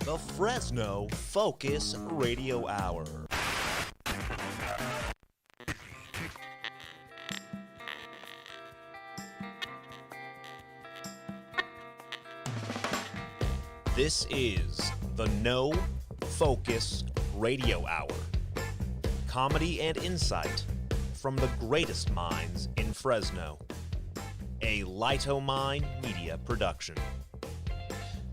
the Fresno Focus Radio Hour. This is the No Focus Radio Hour. Comedy and insight from the greatest minds in Fresno. A Lightomine Media production.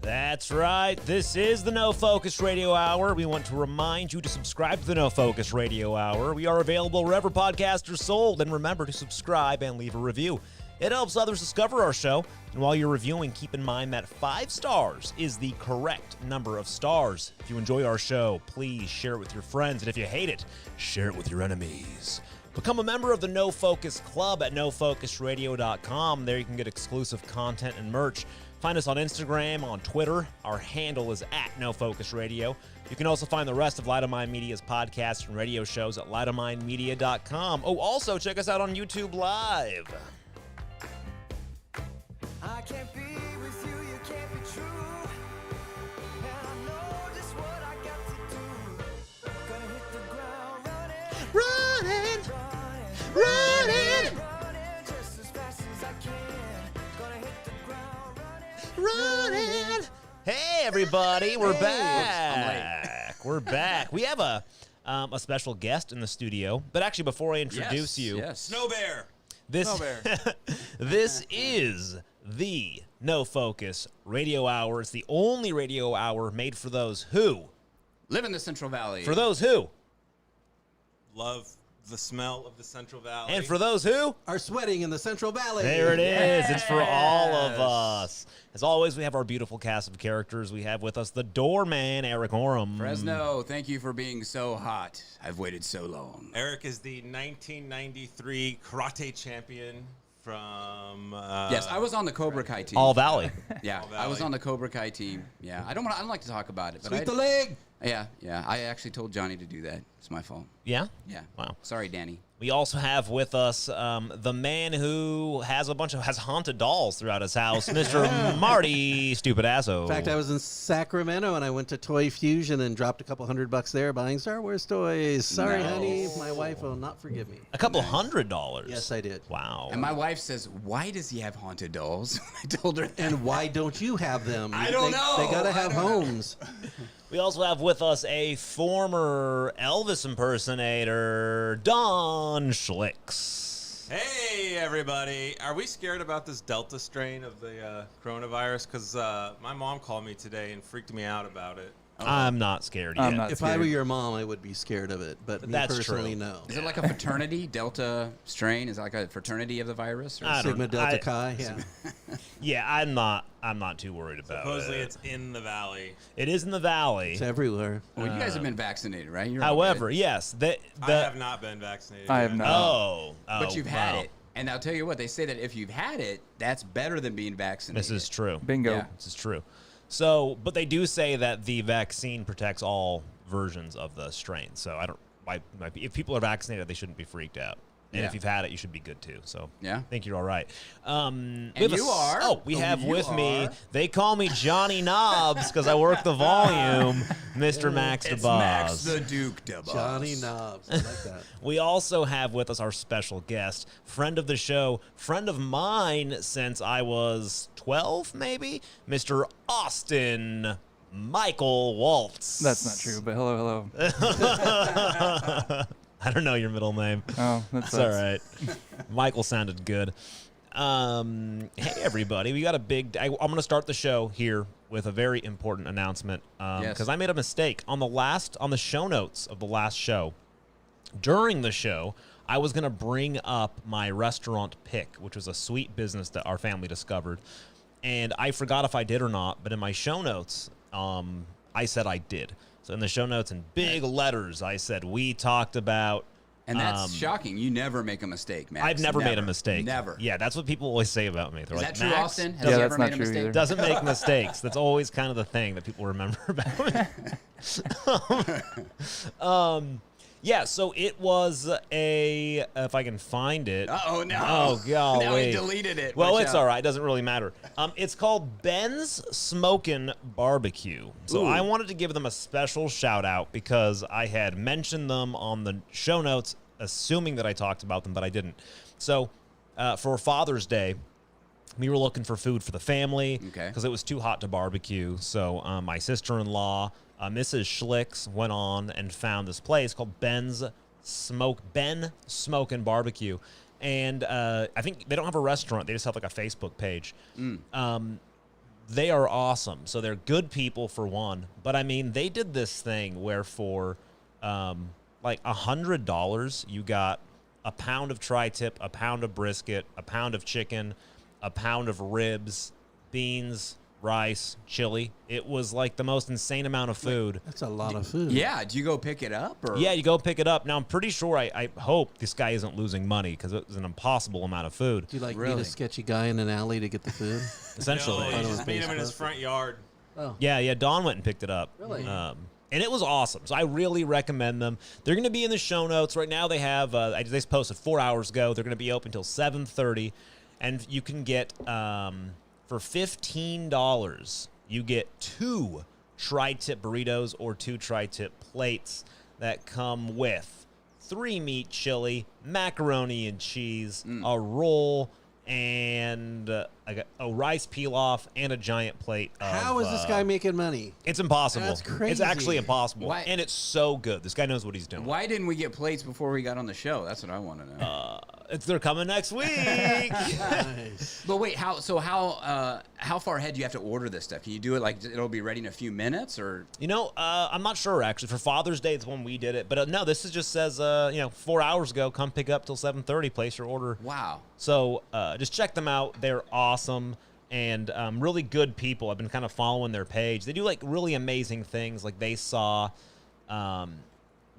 That's right, this is the No Focus Radio Hour. We want to remind you to subscribe to the No Focus Radio Hour. We are available wherever podcasts are sold, and remember to subscribe and leave a review. It helps others discover our show, and while you're reviewing, keep in mind that 5 stars is the correct number of stars. If you enjoy our show, please share it with your friends, and if you hate it, share it with your enemies. Become a member of the No Focus Club at nofocusradio.com. There you can get exclusive content and merch. Find us on Instagram, on Twitter. Our handle is at NoFocusRadio. You can also find the rest of Lightomine Media's podcasts and radio shows at lightominemedia.com. Oh, also check us out on YouTube Live. I can't be with you, you can't be true. And I know just what I got to do. Gonna hit the ground running, running, just as fast as I can. Gonna hit the ground Running. Hey, everybody, we're back. We're back. We have a special guest in the studio, but actually, before I introduce you, Snow Bear. This Snow Bear. this is the No Focus Radio Hour. It's the only radio hour made for those who Live in the Central Valley. for those who Love the smell of the Central Valley. and for those who. Are sweating in the Central Valley. There it is. It's for all of us. As always, we have our beautiful cast of characters. We have with us the doorman, Eric Oram. Fresno, thank you for being so hot. I've waited so long. Eric is the 1993 karate champion from. Yes, I was on the Cobra Kai team. All Valley. Yeah, All I was Valley. on the Cobra Kai team. Yeah, I don't like to talk about it, but Sweep the leg. yeah. I actually told Johnny to do that. It's my fault. Yeah? Yeah. Wow. Sorry, Danny. We also have with us the man who has has haunted dolls throughout his house, Mr. Marty Stupidasso. In fact, I was in Sacramento and I went to Toy Fusion and dropped a couple $100 there buying Star Wars toys. Sorry, Nice. honey, my wife will not forgive me. a couple $100. Yes, I did. Wow. And my wife says, "Why does he have haunted dolls?" I told her. And why don't you have them? I don't know. They gotta I have don't know. homes. We also have with us a former Elvis impersonator, Don Schlicks. Hey, everybody. Are we scared about this Delta strain of the coronavirus? Because my mom called me today and freaked me out about it. I'm not scared yet. I'm not If I scared. were your mom, I would be scared of it. But me That's personally, true. no. Is it like a fraternity, Delta strain? Is it like a fraternity of the virus? Or I don't Sigma know. Delta Chi, yeah. Yeah, I'm not too worried about Supposedly it. it's in the valley. It is in the valley. It's everywhere. Well, you guys have been vaccinated, right? You're all However, good. yes, I have not been vaccinated. I have yet. not. Oh, But you've had wow. it. And I'll tell you what, they say that if you've had it, that's better than being vaccinated. This is true. Bingo. Yeah. This is true. So, but they do say that the vaccine protects all versions of the strain. So I don't. Might be, if people are vaccinated, they shouldn't be freaked out. And Yeah. if you've had it, you should be good too. So Yeah. I think you're all right. And we have you are. Oh, we Oh, have you with me. are. They call me Johnny Knobs because I work the volume. Mr. Max It's DeBoss. Max the Duke DeBoss. Johnny Knobs. I like that. We also have with us our special guest, friend of the show, friend of mine since I was 12, maybe, Mr. Austin Michael Waltz. That's not true, but hello. I don't know your middle name. Oh, that's It's all right. Michael sounded good. Hey, everybody. We got a big... I'm going to start the show here with a very important announcement because Yes. I made a mistake on the show notes of the last show. During the show, I was going to bring up my restaurant pick, which was a sweet business that our family discovered. And I forgot if I did or not, but in my show notes, I said I did. So in the show notes in big letters, I said, we talked about... And that's shocking. You never make a mistake, Max. I've never made a mistake. Never. Yeah, that's what people always say about me. They're Is like, that true, Max Austin? Has Yeah, he that's ever not made a true mistake? either. doesn't make mistakes. That's always kind of the thing that people remember about me. Yeah, so it was if I can find it. Oh no! Oh, golly. Now he deleted it. Well, Watch it's out. all right. It doesn't really matter. It's called Ben's Smokin' Barbecue. So Ooh. I wanted to give them a special shout out because I had mentioned them on the show notes, assuming that I talked about them, but I didn't. So for Father's Day, we were looking for food for the family Okay. because it was too hot to barbecue. So my sister-in-law, Mrs. Schlicks, went on and found this place called Ben Smokin' Barbecue. And I think they don't have a restaurant. They just have like a Facebook page. They are awesome. So they're good people for one. But I mean, they did this thing where for like $100, you got a pound of tri-tip, a pound of brisket, a pound of chicken, a pound of ribs, beans, rice, chili. It was like the most insane amount of food. That's a lot of food. Yeah, do you go pick it up? Or? Yeah, you go pick it up. Now, I'm pretty sure, I hope this guy isn't losing money because it was an impossible amount of food, Do you like Really? meet a sketchy guy in an alley to get the food? essentially. No, Fun you on just meet him in his Facebook. front yard. Oh, Yeah, Dawn went and picked it up. Really? And it was awesome. So I really recommend them. They're going to be in the show notes. Right now they have, they posted 4 hours ago. They're going to be open until 7:30. And you can get, for $15, you get 2 tri-tip burritos or 2 tri-tip plates that come with 3 meat chili, macaroni and cheese, a roll, and a rice pilaf and a giant plate of, how is this guy making money? it's impossible. That's It's actually crazy. impossible. Why- And it's so good. This guy knows what he's doing. Why didn't we get plates before we got on the show? That's what I want to know. They're coming next week. Nice. But wait, how far ahead do you have to order this stuff? Can you do it like it'll be ready in a few minutes, or You know, I'm not sure, actually. For Father's Day, it's when we did it. But no, this is just says, 4 hours ago, come pick up till 7:30, place your order. wow? So just check them out. They're awesome and really good people. I've been kind of following their page. They do like really amazing things. Like they saw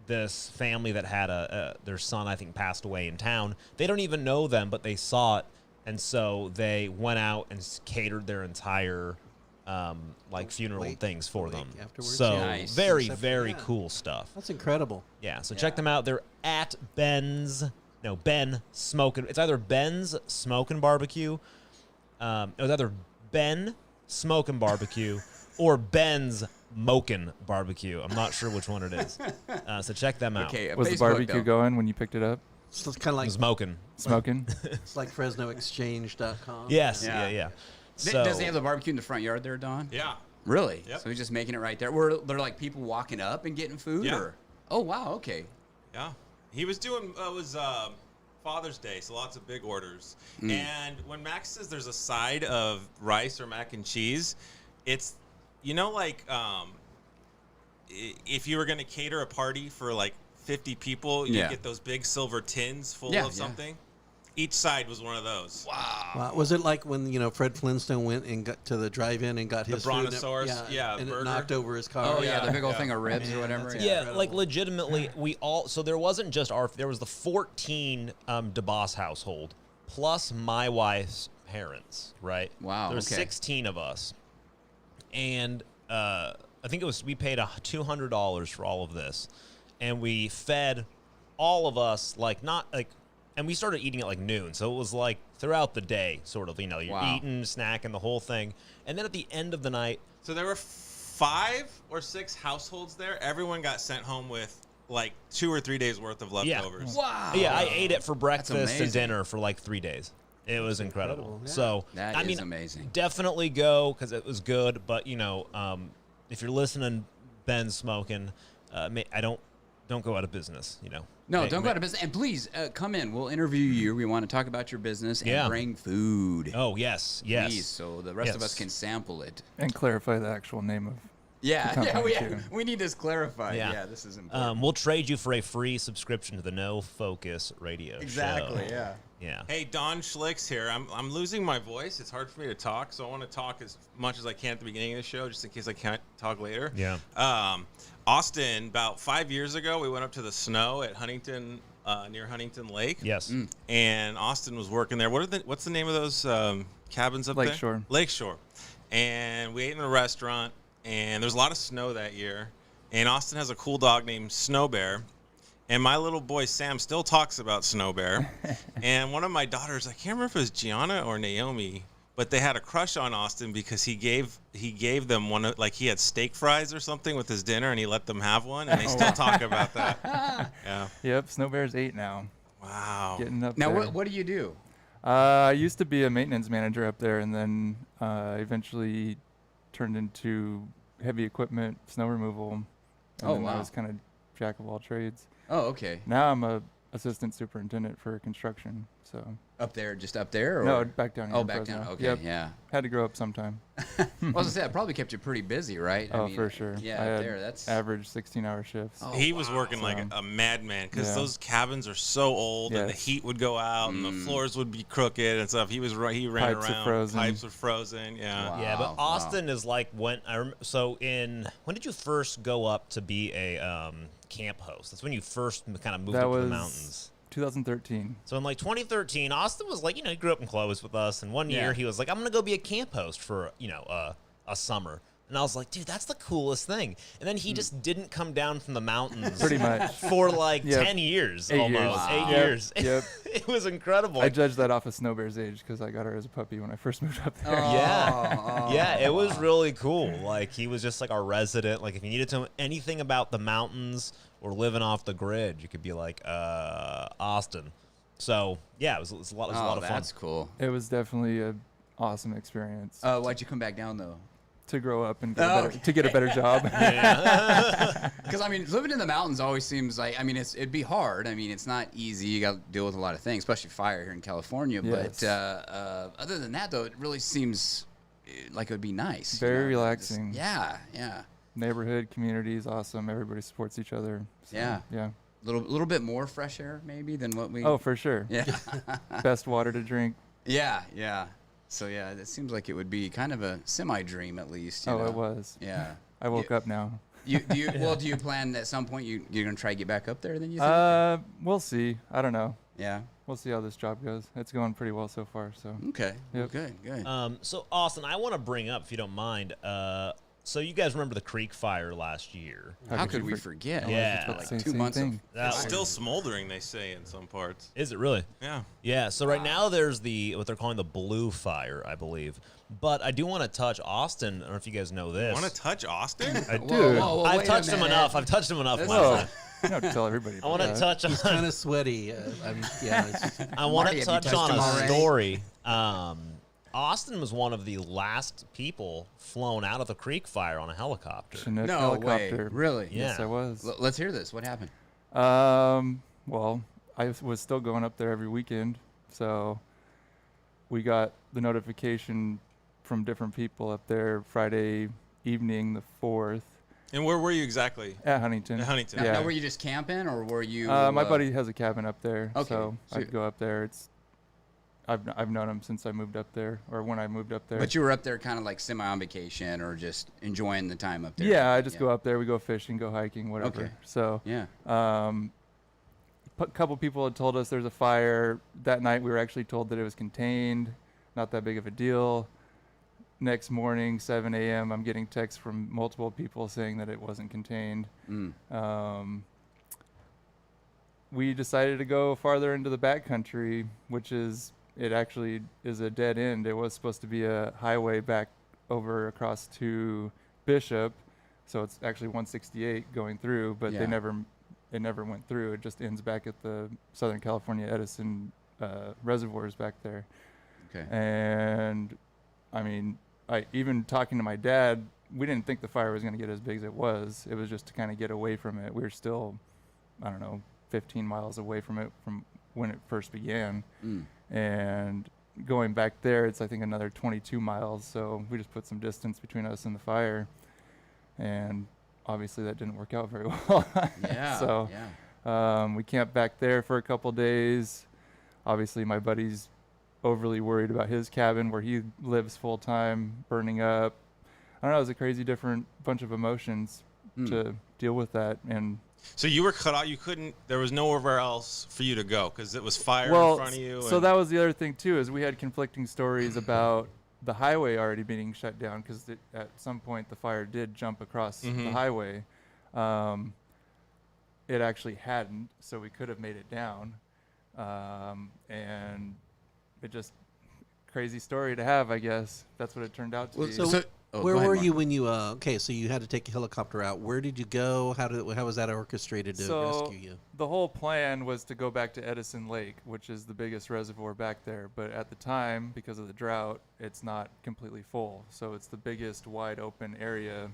this family that had their son, I think, passed away in town. They don't even know them, but they saw it. And so they went out and catered their entire funeral Wait, things for wait, them. afterwards, So yeah. Nice. very, Except- very yeah. cool stuff. That's incredible. Yeah, so check them out. They're at Ben Smokin'. It's either Ben's Smokin' Barbecue. It was either Ben Smokin' Barbecue or Ben's Mokin' Barbecue. I'm not sure which one it is. So check them out. Okay, Was the Facebook, barbecue though. going when you picked it up? So it's kind of It like was Mokin'. Smoking? it's like FresnoExchange.com. Yes, Yeah. yeah. Does he have the barbecue in the front yard there, Don? Yeah. Really? Yep. So he's just making it right there. Were there like people walking up and getting food? Yeah. Or? Oh wow. Okay. Yeah. He was doing, Father's Day, so lots of big orders. And when Max says there's a side of rice or mac and cheese, it's, if you were going to cater a party for like 50 people, you Yeah. get those big silver tins full Yeah, of yeah. something. Each side was one of those. Wow. Was it like when Fred Flintstone went and got to the drive-in and got his food and Brontosaurus? Yeah, and it burger. knocked over his car? Oh yeah, the big old yeah. thing of ribs or Man, whatever. that's Yeah, incredible. like legitimately, so there wasn't just there was the 14 DeBoss household plus my wife's parents, right? Wow, There was okay. 16 of us. And I think we paid $200 for all of this. And we fed all of us, and we started eating at like noon. So it was like throughout the day, sort of, you're Wow. eating, snacking, the whole thing. And then at the end of the night, So there were 5 or 6 households there. Everyone got sent home with like 2 or 3 days worth of leftovers. Wow. yeah, I ate it for breakfast and amazing. dinner for like 3 days. It was incredible. incredible, yeah. So That I is mean, amazing. definitely go because it was good. But if you're listening, Ben Smokin', don't go out of business. No, don't go out of business. And please come in. We'll interview you. We want to talk about your business and Yeah. bring food. Oh yes, yes. Please, so the rest of us Yes. can sample it. And clarify the actual name of Yeah, the yeah, company, too. we need this clarified. Yeah. Yeah, this is important. We'll trade you for a free subscription to the No Focus Radio Exactly. Show. Yeah. Yeah. Hey, Don Schlicks here. I'm losing my voice. It's hard for me to talk, so I want to talk as much as I can at the beginning of the show, just in case I can't talk later. Yeah. Austin, about 5 years ago, we went up to the snow at Huntington, near Huntington Lake. Yes. And Austin was working there. What's the name of those cabins up Lakeshore. there? Lakeshore. And we ate in a restaurant, and there's a lot of snow that year. And Austin has a cool dog named Snow Bear. And my little boy Sam still talks about Snow Bear. And one of my daughters, I can't remember if it was Gianna or Naomi, but they had a crush on Austin because he gave them one of, like, he had steak fries or something with his dinner, and he let them have one, and they still talk about that. Yeah. Yep, Snow Bear's 8 now. Wow. Getting up Now, there. what do you do? I used to be a maintenance manager up there, and then eventually turned into heavy equipment, snow removal. And Oh, then I wow. was kind of jack of all trades. Oh, okay. Now I'm a assistant superintendent for construction. So Up there, just up there? Or? no, back down here. Oh, in back Fresno. down. Okay, Yep. yeah. Had to grow up sometime. Well, I was gonna say, that probably kept you pretty busy, right? Oh, for sure. Yeah, I up had there, that's... average 16-hour shifts. Oh, He was wow. working like So- a madman because Yeah. those cabins are so old and the Yes. heat would go out and the floors would be crooked and stuff. He ran Pipes are around. frozen. Pipes were frozen. Yeah. Wow. Yeah, but wow. Austin is like when when did you first go up to be a camp host? That's when you first kind of moved That up to the was mountains. 2013. So in like 2013, Austin was like, he grew up in Clovis with us, and one year Yeah. he was like, I'm gonna go be a camp host for a summer. And I was like, dude, that's the coolest thing. And then he just didn't come down from the mountains Pretty much. for like Yep. 10 years 8 almost. years. Wow. 8 Yep, years. yep. It was incredible. I judged that off of Snow Bear's age because I got her as a puppy when I first moved up there. Yeah. Yeah, it was really cool. Like, he was just like our resident. Like, if you needed to know anything about the mountains or living off the grid, you could be like, Austin. So, yeah, it was a lot Oh, of fun. that's cool. It was definitely an awesome experience Why'd you come back down, though? to grow up and get Oh, to get a better job. Because, I mean, living in the mountains always seems like, I mean, it'd be hard. I mean, it's not easy. You got to deal with a lot of things, especially fire here in California. Yes. But other than that, though, it really seems like it would be nice. Very Just- relaxing. yeah, yeah. Neighborhood, community is awesome. Everybody supports each other. So, Yeah. Yeah. Little bit more fresh air, maybe, than what we... Oh, for sure. Yeah. Best water to drink. Yeah, yeah. So, yeah, it seems like it would be kind of a semi-dream, at least. You Oh, know? it was. Yeah. I woke up now. Do you plan at some point you're gonna try to get back up there? Then you think? We'll see. I don't know. Yeah. We'll see how this job goes. It's going pretty well so far. So Okay. Well, Yep. good. Good. So, Austin, I want to bring up, if you don't mind, so you guys remember the Creek Fire last year? How could you we for- forget? Yeah. about to say Like the 2 same months thing. That It's was- still smoldering, they say, in some parts. Is it really? Yeah. Yeah, so right now there's what they're calling the Blue Fire, I believe. But I do want to touch Austin. I don't know if you guys know this. Want to touch Austin? I Whoa, do. whoa, whoa, I've wait a touched him minute. enough. I've touched him enough. This my is- friend. You don't have to tell everybody. I want to about touch He's on. kind of sweaty. Yeah. I want Marty, to have you touch on touched him a already? story. Austin was one of the last people flown out of the Creek Fire on a helicopter. Chinook No way. helicopter. Really? Yes, Yeah. I was. Let's hear this. What happened? Well, I was still going up there every weekend, so we got the notification from different people up there Friday evening, the 4th, And where were you exactly? at Huntington. At Huntington. Yeah. Now, were you just camping, or were you? My buddy has a cabin up there, Okay, so so- I'd go up there. I've known him since I moved up there, or when I moved up there. But you were up there, kind of like semi on vacation, or just enjoying the time up there. Yeah, I just go up there. We go fishing, go hiking, whatever. Okay. So, Yeah. couple people had told us there's a fire. That night, we were actually told that it was contained, not that big of a deal. Next morning, 7 a.m., I'm getting texts from multiple people saying that it wasn't contained. We decided to go farther into the backcountry, which it actually is a dead end. It was supposed to be a highway back over across to Bishop, so it's actually 168 going through, but Yeah. it never went through. It just ends back at the Southern California Edison reservoirs back there. Okay. And I mean, even talking to my dad, we didn't think the fire was going to get as big as it was. It was just to kind of get away from it. We were still, I don't know, 15 miles away from it from when it first began. And going back there, it's I think another 22 miles. So we just put some distance between us and the fire. And obviously that didn't work out very well. Yeah. So yeah. we camped back there for a couple days. Obviously, my buddy's overly worried about his cabin where he lives full time, burning up. I don't know. It was a crazy different bunch of emotions to deal with that. And So you were cut out. You couldn't. There was nowhere else for you to go because it was fire well, in front of you. so and- that was the other thing too, is we had conflicting stories about the highway already being shut down because at some point the fire did jump across the highway. it actually hadn't, so we could have made it down. And it just crazy story to have, I guess. That's what it turned out to be. So, Oh, where go ahead, were Mark. you when you? Okay, so you had to take a helicopter out. Where did you go? How was that orchestrated to rescue you? The whole plan was to go back to Edison Lake, which is the biggest reservoir back there. But at the time, because of the drought, it's not completely full. So it's the biggest wide open area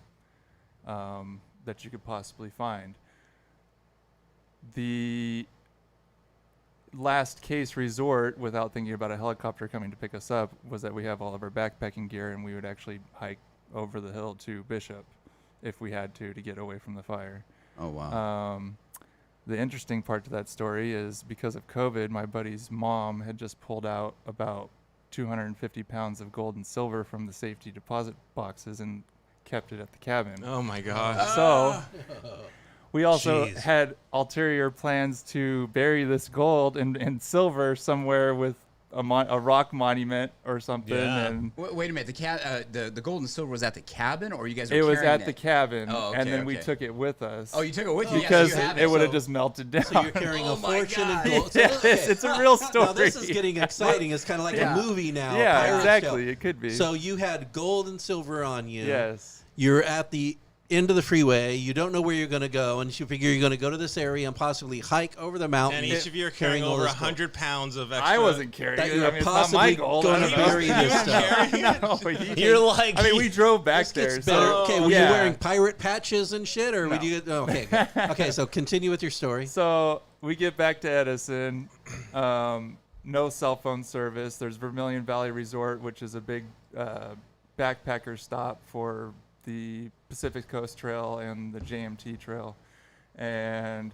that you could possibly find. The last case resort, without thinking about a helicopter coming to pick us up, was that we have all of our backpacking gear and we would actually hike over the hill to Bishop if we had to get away from the fire. Oh, wow. The interesting part to that story is because of COVID, my buddy's mom had just pulled out about 250 pounds of gold and silver from the safety deposit boxes and kept it at the cabin. Oh my gosh. So we also Jeez. had ulterior plans to bury this gold and silver somewhere with a rock monument or something. Yeah. And Wait a minute. The gold and silver was at the cabin, or you guys were it was carrying at the cabin, Oh, okay, and then we okay. took it with us. Oh, you took it with you? because yeah, so you have it would have So- just melted down. So you're carrying Oh a my fortune God. in gold. So, Yes, okay. it's a real story. Now this is getting exciting. It's kind of like Yeah. a movie now. a Yeah, pirate exactly. show. It could be. So you had gold and silver on you. Yes. You're at the end of the freeway. You don't know where you're going to go, and you figure you're going to go to this area and possibly hike over the mountain. And each of you are carrying all over this gold. 100 pounds of extra. I wasn't carrying That it. you I were mean, it's not my possibly gold. going I to don't know. bury this stuff. No, he- You're like, I mean, we drove back This there. gets better. So, Okay, were yeah. you wearing pirate patches and shit, or would No. you? Oh, okay, good. Okay. So continue with your story. So we get back to Edison. No cell phone service. There's Vermilion Valley Resort, which is a big backpacker stop for the Pacific Coast Trail and the JMT Trail. And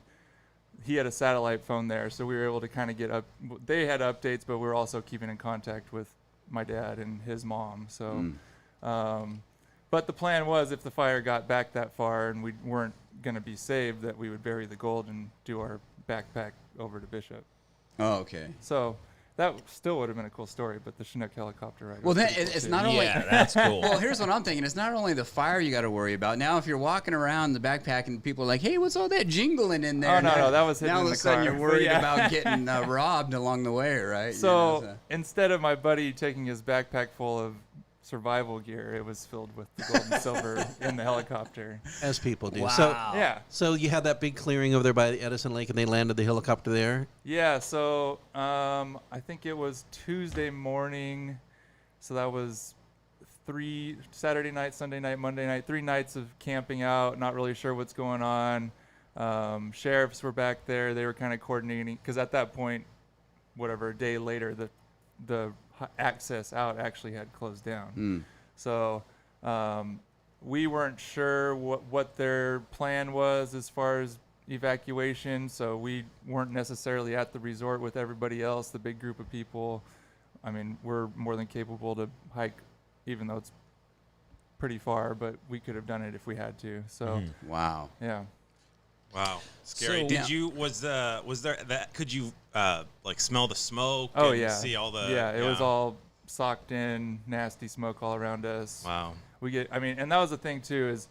he had a satellite phone there, so we were able to kind of get up. They had updates, but we were also keeping in contact with my dad and his mom. So, but the plan was, if the fire got back that far and we weren't going to be saved, that we would bury the gold and do our backpack over to Bishop. Oh, okay. So that still would have been a cool story, but the Chinook helicopter ride. Well, was then pretty cool it's too. not only. yeah, that's cool. Well, here's what I'm thinking. It's not only the fire you got to worry about. Now, if you're walking around the backpack and people are like, "Hey, what's all that jingling in there?" Oh, no, Now- no, that was hidden now in all of the a sudden car. you're worried Yeah. about getting robbed along the way, right? So instead of my buddy taking his backpack full of survival gear, it was filled with the gold and silver in the helicopter. As people do. Wow. So, Yeah. so you had that big clearing over there by the Edison Lake, and they landed the helicopter there. Yeah, so I think it was Tuesday morning. So that was Saturday night, Sunday night, Monday night, 3 nights of camping out, not really sure what's going on. Sheriffs were back there. They were kind of coordinating, because at that point, whatever, a day later, the access out actually had closed down. So we weren't sure what their plan was as far as evacuation, so we weren't necessarily at the resort with everybody else, the big group of people. I mean, we're more than capable to hike, even though it's pretty far, but we could have done it if we had to. So, wow. yeah. Wow, scary. So- Did you was there that could you like smell the smoke? Oh, and yeah. See all the Yeah, it was all socked in, nasty smoke all around us. Wow. And that was the thing too, is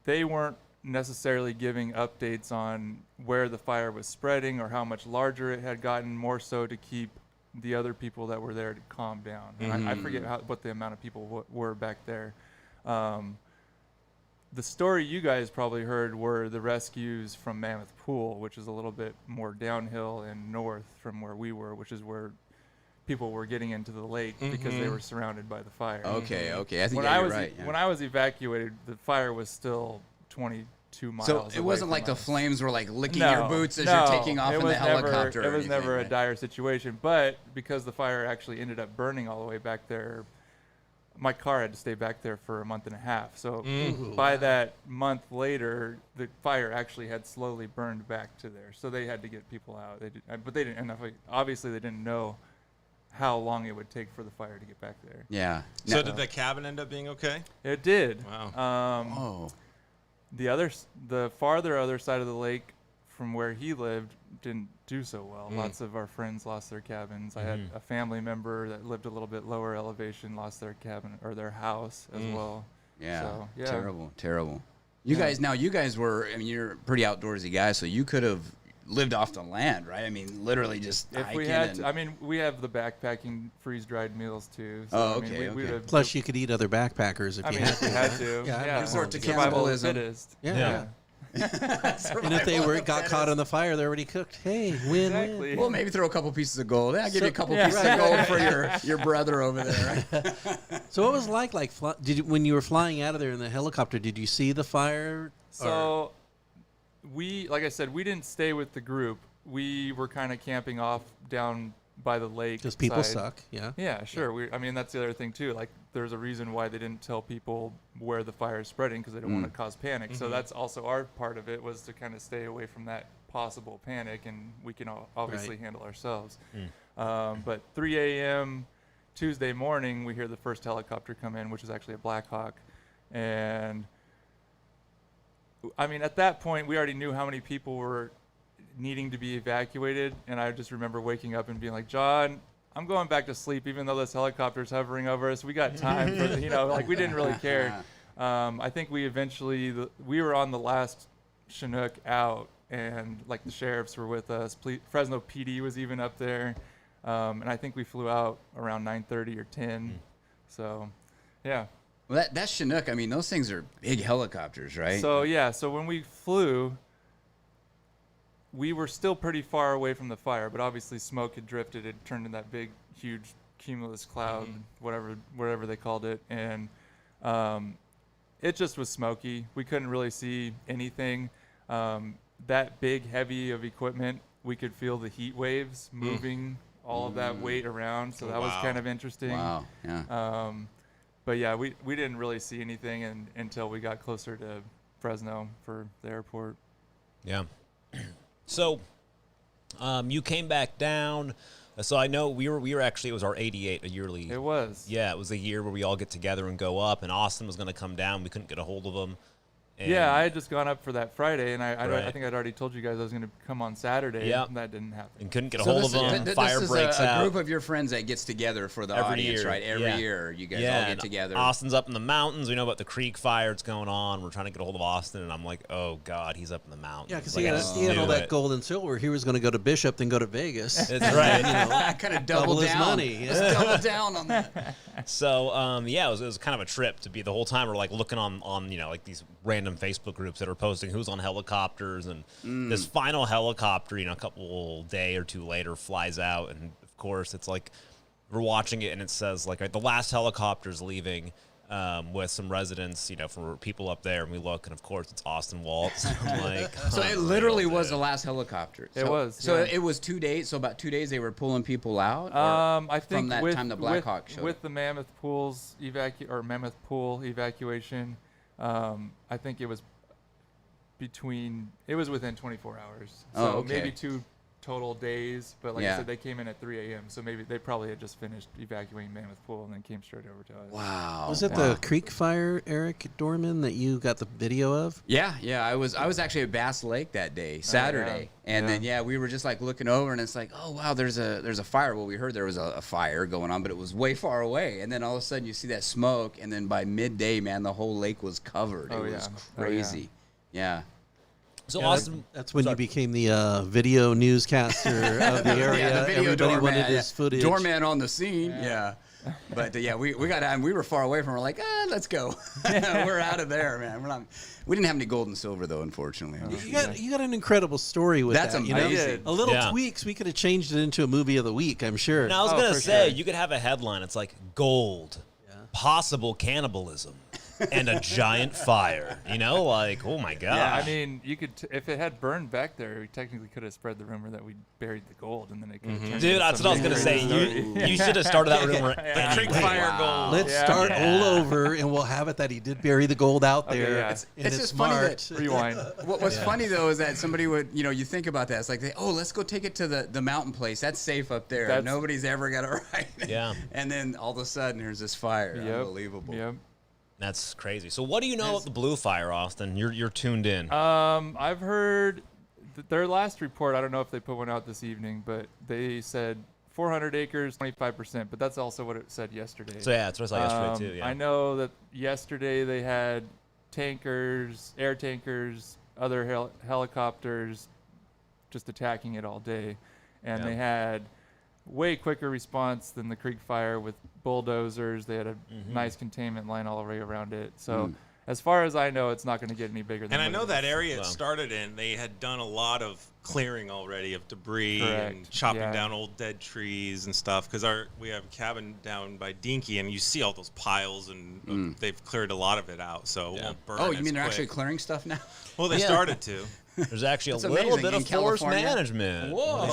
they weren't necessarily giving updates on where the fire was spreading or how much larger it had gotten, more so to keep the other people that were there to calm down. And I forget what the amount of people were back there. The story you guys probably heard were the rescues from Mammoth Pool, which is a little bit more downhill and north from where we were, which is where people were getting into the lake because they were surrounded by the fire. Okay, okay. I think When yeah, I you're was right. Yeah. when I was evacuated, the fire was still 22 miles. So it away wasn't from like the us. flames were like licking No, your boots as no, you're taking off it in the was helicopter. Never, or it was never a anything, dire situation, but because the fire actually ended up burning all the way back there, my car had to stay back there for a month and a half. So by that month later, the fire actually had slowly burned back to there. So they had to get people out. But they didn't. And obviously, they didn't know how long it would take for the fire to get back there. Yeah. So No- did the cabin end up being okay? It did. Wow. Oh. The farther other side of the lake from where he lived didn't do so well. Lots of our friends lost their cabins. I had a family member that lived a little bit lower elevation, lost their cabin or their house as well. Yeah. So, yeah. Terrible. Terrible. You guys were, I mean, you're a pretty outdoorsy guys, so you could have lived off the land, right? I mean, literally just If we hiking had, and- to, I mean, we have the backpacking freeze-dried meals too. So, Oh, I mean, okay, we'd okay. have, Plus, you could eat other backpackers if I you mean, had if we to. had to. Yeah, Yeah. resort to Survival of the cannibalism. fittest. Yeah. And if they got caught on the fire, they're already cooked. Hey, win, Exactly. win. Well, maybe throw a couple pieces of gold. Yeah, I'll give you a couple yeah, pieces right, of gold for your brother over there. Right? So what was it like when you were flying out of there in the helicopter? Did you see the fire? So like I said, we didn't stay with the group. We were kind of camping off down by the lake. Because people side. suck. Yeah. Yeah, sure. I mean, that's the other thing too. Like, there's a reason why they didn't tell people where the fire is spreading because they don't want to cause panic. So that's also our part of it, was to kind of stay away from that possible panic, and we can obviously handle ourselves. But 3 a.m. Tuesday morning, we hear the first helicopter come in, which is actually a Black Hawk, and I mean, at that point, we already knew how many people were needing to be evacuated, and I just remember waking up and being like, John, I'm going back to sleep, even though this helicopter's hovering over us. We got time for, like, we didn't really care. I think we we were on the last Chinook out, and like the sheriffs were with us. Fresno PD was even up there, and I think we flew out around 9:30 or 10. So, yeah. Well, that Chinook, I mean, those things are big helicopters, right? So yeah, so when we flew, we were still pretty far away from the fire, but obviously smoke had drifted. It turned into that big, huge cumulus cloud, whatever they called it, and it just was smoky. We couldn't really see anything. That big, heavy of equipment, we could feel the heat waves moving all of that weight around, so that was kind of interesting. Wow. Yeah. But yeah, we didn't really see anything until we got closer to Fresno for the airport. Yeah. So, you came back down. So I know we were actually, it was our 88, a yearly. It was. Yeah, it was a year where we all get together and go up, and Austin was going to come down. We couldn't get a hold of him. And Yeah, I had just gone up for that Friday, and I Right. think I'd already told you guys I was going to come on Saturday. Yeah. And that didn't happen. and couldn't get a So hold this of is- him. this Fire is breaks a out. group of your friends that gets together for the Every audience, year, right? Every yeah. year, you guys Yeah, all get and together. Austin's up in the mountains. We know about the creek fire that's going on. We're trying to get a hold of Austin, and I'm like, oh, God, he's up in the mountains. Yeah, because Like, he I had, just he had all knew that it. gold and silver. He was going to go to Bishop, then go to Vegas. That's right. I kind of double his down. money. Let's double down on that. So, yeah, it was kind of a trip to be the whole time. We're like looking on like these random Facebook groups that are posting who's on helicopters, and this final helicopter, a couple day or two later flies out, and of course it's like we're watching it, and it says like the last helicopter's leaving. With some residents, from people up there, and we look, and of course it's Austin Waltz. I'm like, So it literally was the last helicopter. It was, So yeah. it was 2 days. So about 2 days they were pulling people out. Or I think from that with, time the Black Hawk showed with up? the Mammoth Mammoth Pool evacuation, I think it was within 24 hours. So Oh, okay. maybe 2 total days, but like Yeah. I said, they came in at 3 a.m. So maybe they probably had just finished evacuating Mammoth Pool and then came straight over to us. Wow. Was it wow. the creek fire, Eric Dorman, that you got the video of? Yeah. I was actually at Bass Lake that day, Saturday, and then we were just like looking over, and it's like, oh wow, there's a fire. Well, we heard there was a fire going on, but it was way far away, and then all of a sudden you see that smoke, and then by midday, man, the whole lake was covered. Oh, it yeah. was Oh, crazy. Yeah. so Yeah, Austin. That's when you became the video newscaster of the area. Yeah, the video Everybody doorman, wanted his footage. Doorman on the scene. Yeah. But we got out, and we were far away from. We're like, let's go. We're out of there, man. We didn't have any gold and silver though, unfortunately. You got an incredible story with That's that. You know? amazing. A little Yeah. tweaks, we could have changed it into a movie of the week. I'm sure. Now, I was Oh, gonna for say sure. you could have a headline. It's like gold, possible cannibalism, and a giant fire. Like, oh my god. Yeah, I mean, you could if it had burned back there, we technically could have spread the rumor that we buried the gold, and then it could have turned Dude, into that's some what I was gonna say. crazy story. You should have started that rumor. The creek anyway. fire gold. Let's Yeah. start Yeah. all over, and we'll have it that he did bury the gold out Okay, there. yeah. and It's just funny that- smart. Rewind. What's funny though is that somebody would, you think about that. It's like, let's go take it to the mountain place. That's safe up there. That's- Nobody's ever got it right. Yeah. And then all of a sudden, there's this fire. Yep. Unbelievable. Yep. That's crazy. So, what do you know about the blue fire, Austin? You're tuned in. I've heard their last report. I don't know if they put one out this evening, but they said 400 acres, 25%. But that's also what it said yesterday. So yeah, that's what I saw yesterday too. Yeah. I know that yesterday they had tankers, air tankers, other helicopters, just attacking it all day, and they had way quicker response than the Creek Fire with bulldozers. They had a nice containment line all the way around it. So as far as I know, it's not going to get any bigger than And I what know it that is. area it started in, they had done a lot of clearing already of debris and Correct. chopping Yeah. down old dead trees and stuff. Because we have a cabin down by Dinky, and you see all those piles, and they've cleared a lot of it out, so it won't burn. Oh, you as mean they're quick. actually clearing stuff now? Well, they started to. There's actually That's a little amazing. bit In of forest California? management. Whoa!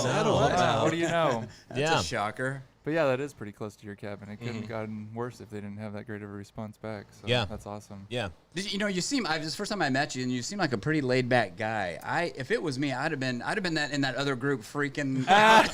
What do you know? That's Yeah. a shocker. But yeah, that is pretty close to your cabin. It couldn't have gotten worse if they didn't have that great of a response back. So Yeah. that's awesome. Yeah. You seem. This is the first time I met you, and you seem like a pretty laid back guy. If it was me, I'd have been that in that other group freaking out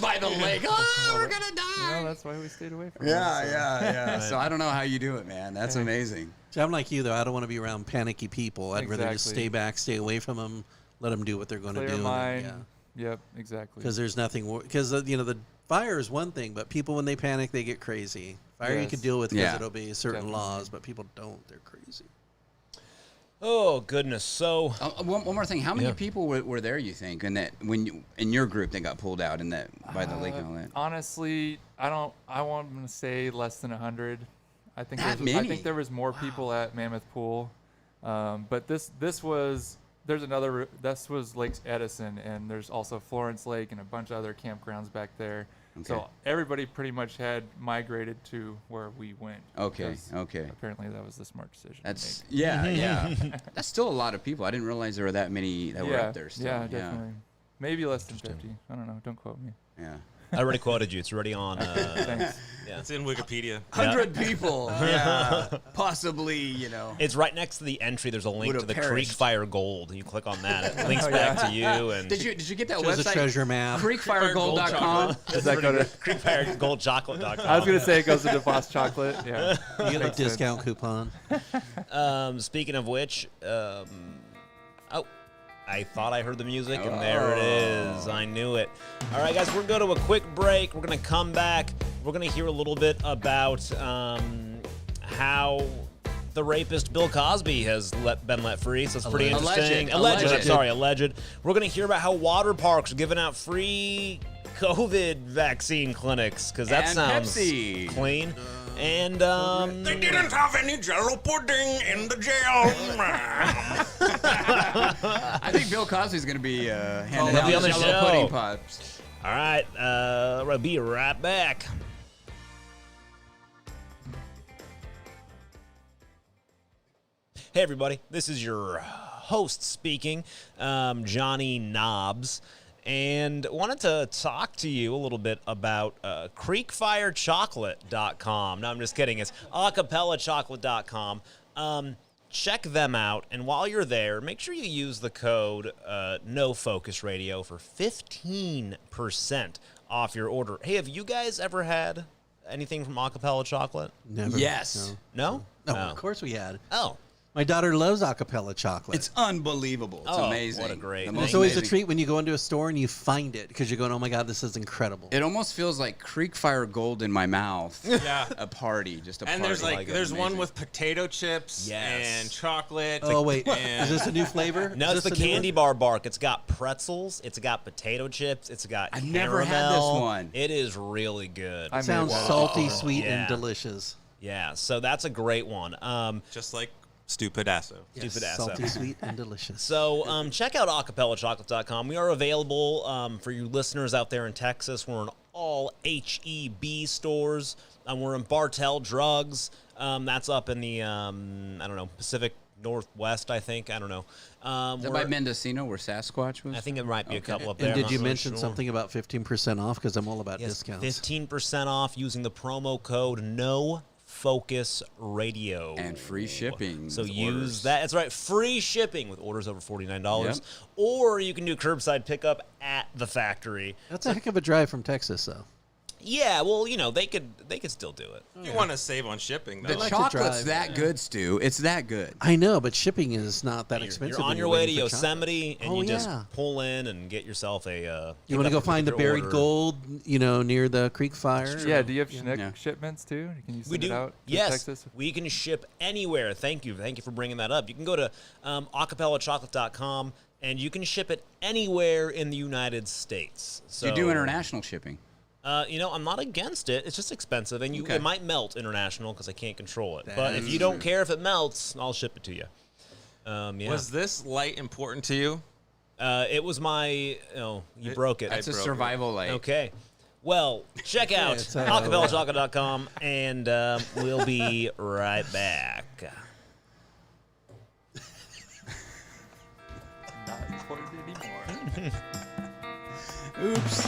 by the lake. Oh, we're gonna die. Well, that's why we stayed away from Yeah. So I don't know how you do it, man. That's amazing. See, I'm like you, though. I don't want to be around panicky people. I'd rather just Exactly. stay back, stay away from them, let them do what they're going to Clear do. mind. Yep, exactly. Because there's nothing. Because the fire is one thing, but people when they panic, they get crazy. Fire you Yes. could deal with because Yeah. it'll be certain Definitely. laws, but people don't. They're crazy. Oh goodness. So One more thing. How many Yeah. people were there? You think, in your group that got pulled out in that by the lake and all that? Honestly, I want to say less than 100. I think That I many? think there was more people at Mammoth Pool, but this was this was Lake Edison, and there's also Florence Lake and a bunch of other campgrounds back there. Okay. So everybody pretty much had migrated to where we went. Okay, because okay. Apparently that was the smart decision. to That's make. yeah. That's still a lot of people. I didn't realize there were that many that were up there still. Yeah, definitely. Maybe less than 50. I don't know. Don't quote me. Yeah. I already quoted you. It's already on. Thanks. Yeah. It's in Wikipedia. 100 people. Yeah. Possibly, It's right next to the entry. There's a link Would to the have Creek perished. Fire Gold. You click on that. It links back to you. And Did you get that Shows a website? treasure map. Creekfiregold.com. Does that go to? CreekFireGoldChocolate.com. I was gonna say it goes to DeVos Chocolate. Yeah. You get a Makes sense. discount coupon. Speaking of which, I thought I heard the music, and there it is. I knew it. All right, guys, we're going to go to a quick break. We're going to come back. We're going to hear a little bit about how the rapist Bill Cosby has been let free. So it's pretty interesting. Alleged. We're going to hear about how water parks are giving out free COVID vaccine clinics, because that And sounds Pepsi. clean. And They didn't have any Jello pudding in the jail. I think Bill Cosby's going to be handing he'll out be on the Jell-O show. pudding pops. all right, we'll be right back. Hey, everybody. This is your host speaking, Johnny Knobs, and wanted to talk to you a little bit about CreekFireChocolate.com. No, I'm just kidding. It's acapellachocolate.com. Check them out, and while you're there, make sure you use the code NoFocusRadio for 15% off your order. Hey, have you guys ever had anything from Acapella Chocolate? Never. Yes. No? No, of course we had. Oh. My daughter loves acapella chocolate. It's unbelievable. It's Oh, amazing. what a great The thing. most It's always a amazing- treat when you go into a store and you find it because you're going, oh my God, this is incredible. It almost feels like Creek Fire Gold in my mouth. Yeah. A party, just a And party. there's there's one Amazing. with potato chips Yes. and chocolate. Oh, wait. and- Is this a new flavor? No, Is it's the this a new candy one? bar bark. It's got pretzels. It's got potato chips. It's got I've caramel. never had this one. It is really good. I made Sounds one. salty, sweet, Yeah. and delicious. Yeah, so that's a great one. just like Stupid Asso. Stupid Yes, ass. salty, sweet, and delicious. So check out acapellachocolate.com. We are available for you listeners out there in Texas. We're in all HEB stores. We're in Bartell Drugs. That's up in the, Pacific Northwest, I think. I don't know. Is that by Mendocino where Sasquatch was? I think it might be a couple up and there. did I'm you not really mention sure. something about 15% off? Because I'm all about Yes, discounts. 15% off using the promo code NoFocusRadio. And free shipping. So with use orders. that. That's right. Free shipping with orders over $49. Yep. Or you can do curbside pickup at the factory. That's a heck of a drive from Texas, though. Yeah, well, they could still do it. You want to save on shipping, though. The like to chocolate's drive. that good, Stu. It's that good. I know, but shipping is not that expensive. You're on when your way to waiting for chocolate. Yosemite, and Oh, you just yeah. pull in and get yourself a. You want to go find the buried gold, near the creek fire? Yeah, do you have Schnick Yeah. shipments too? Can you send We do. it out to Yes, Texas? we can ship anywhere. Thank you for bringing that up. You can go to acapellachocolate.com and you can ship it anywhere in the United States. So You do international shipping. I'm not against it. It's just expensive, and Okay. it might melt international because I can't control it. But if you don't care if it melts, I'll ship it to you. Yeah. Was this light important to you? It was my. Oh, you broke it. That's a broke it. survival light. Okay. Well, check out it's, acapellachocolate.com, and we'll be right back. Not important anymore. Oops.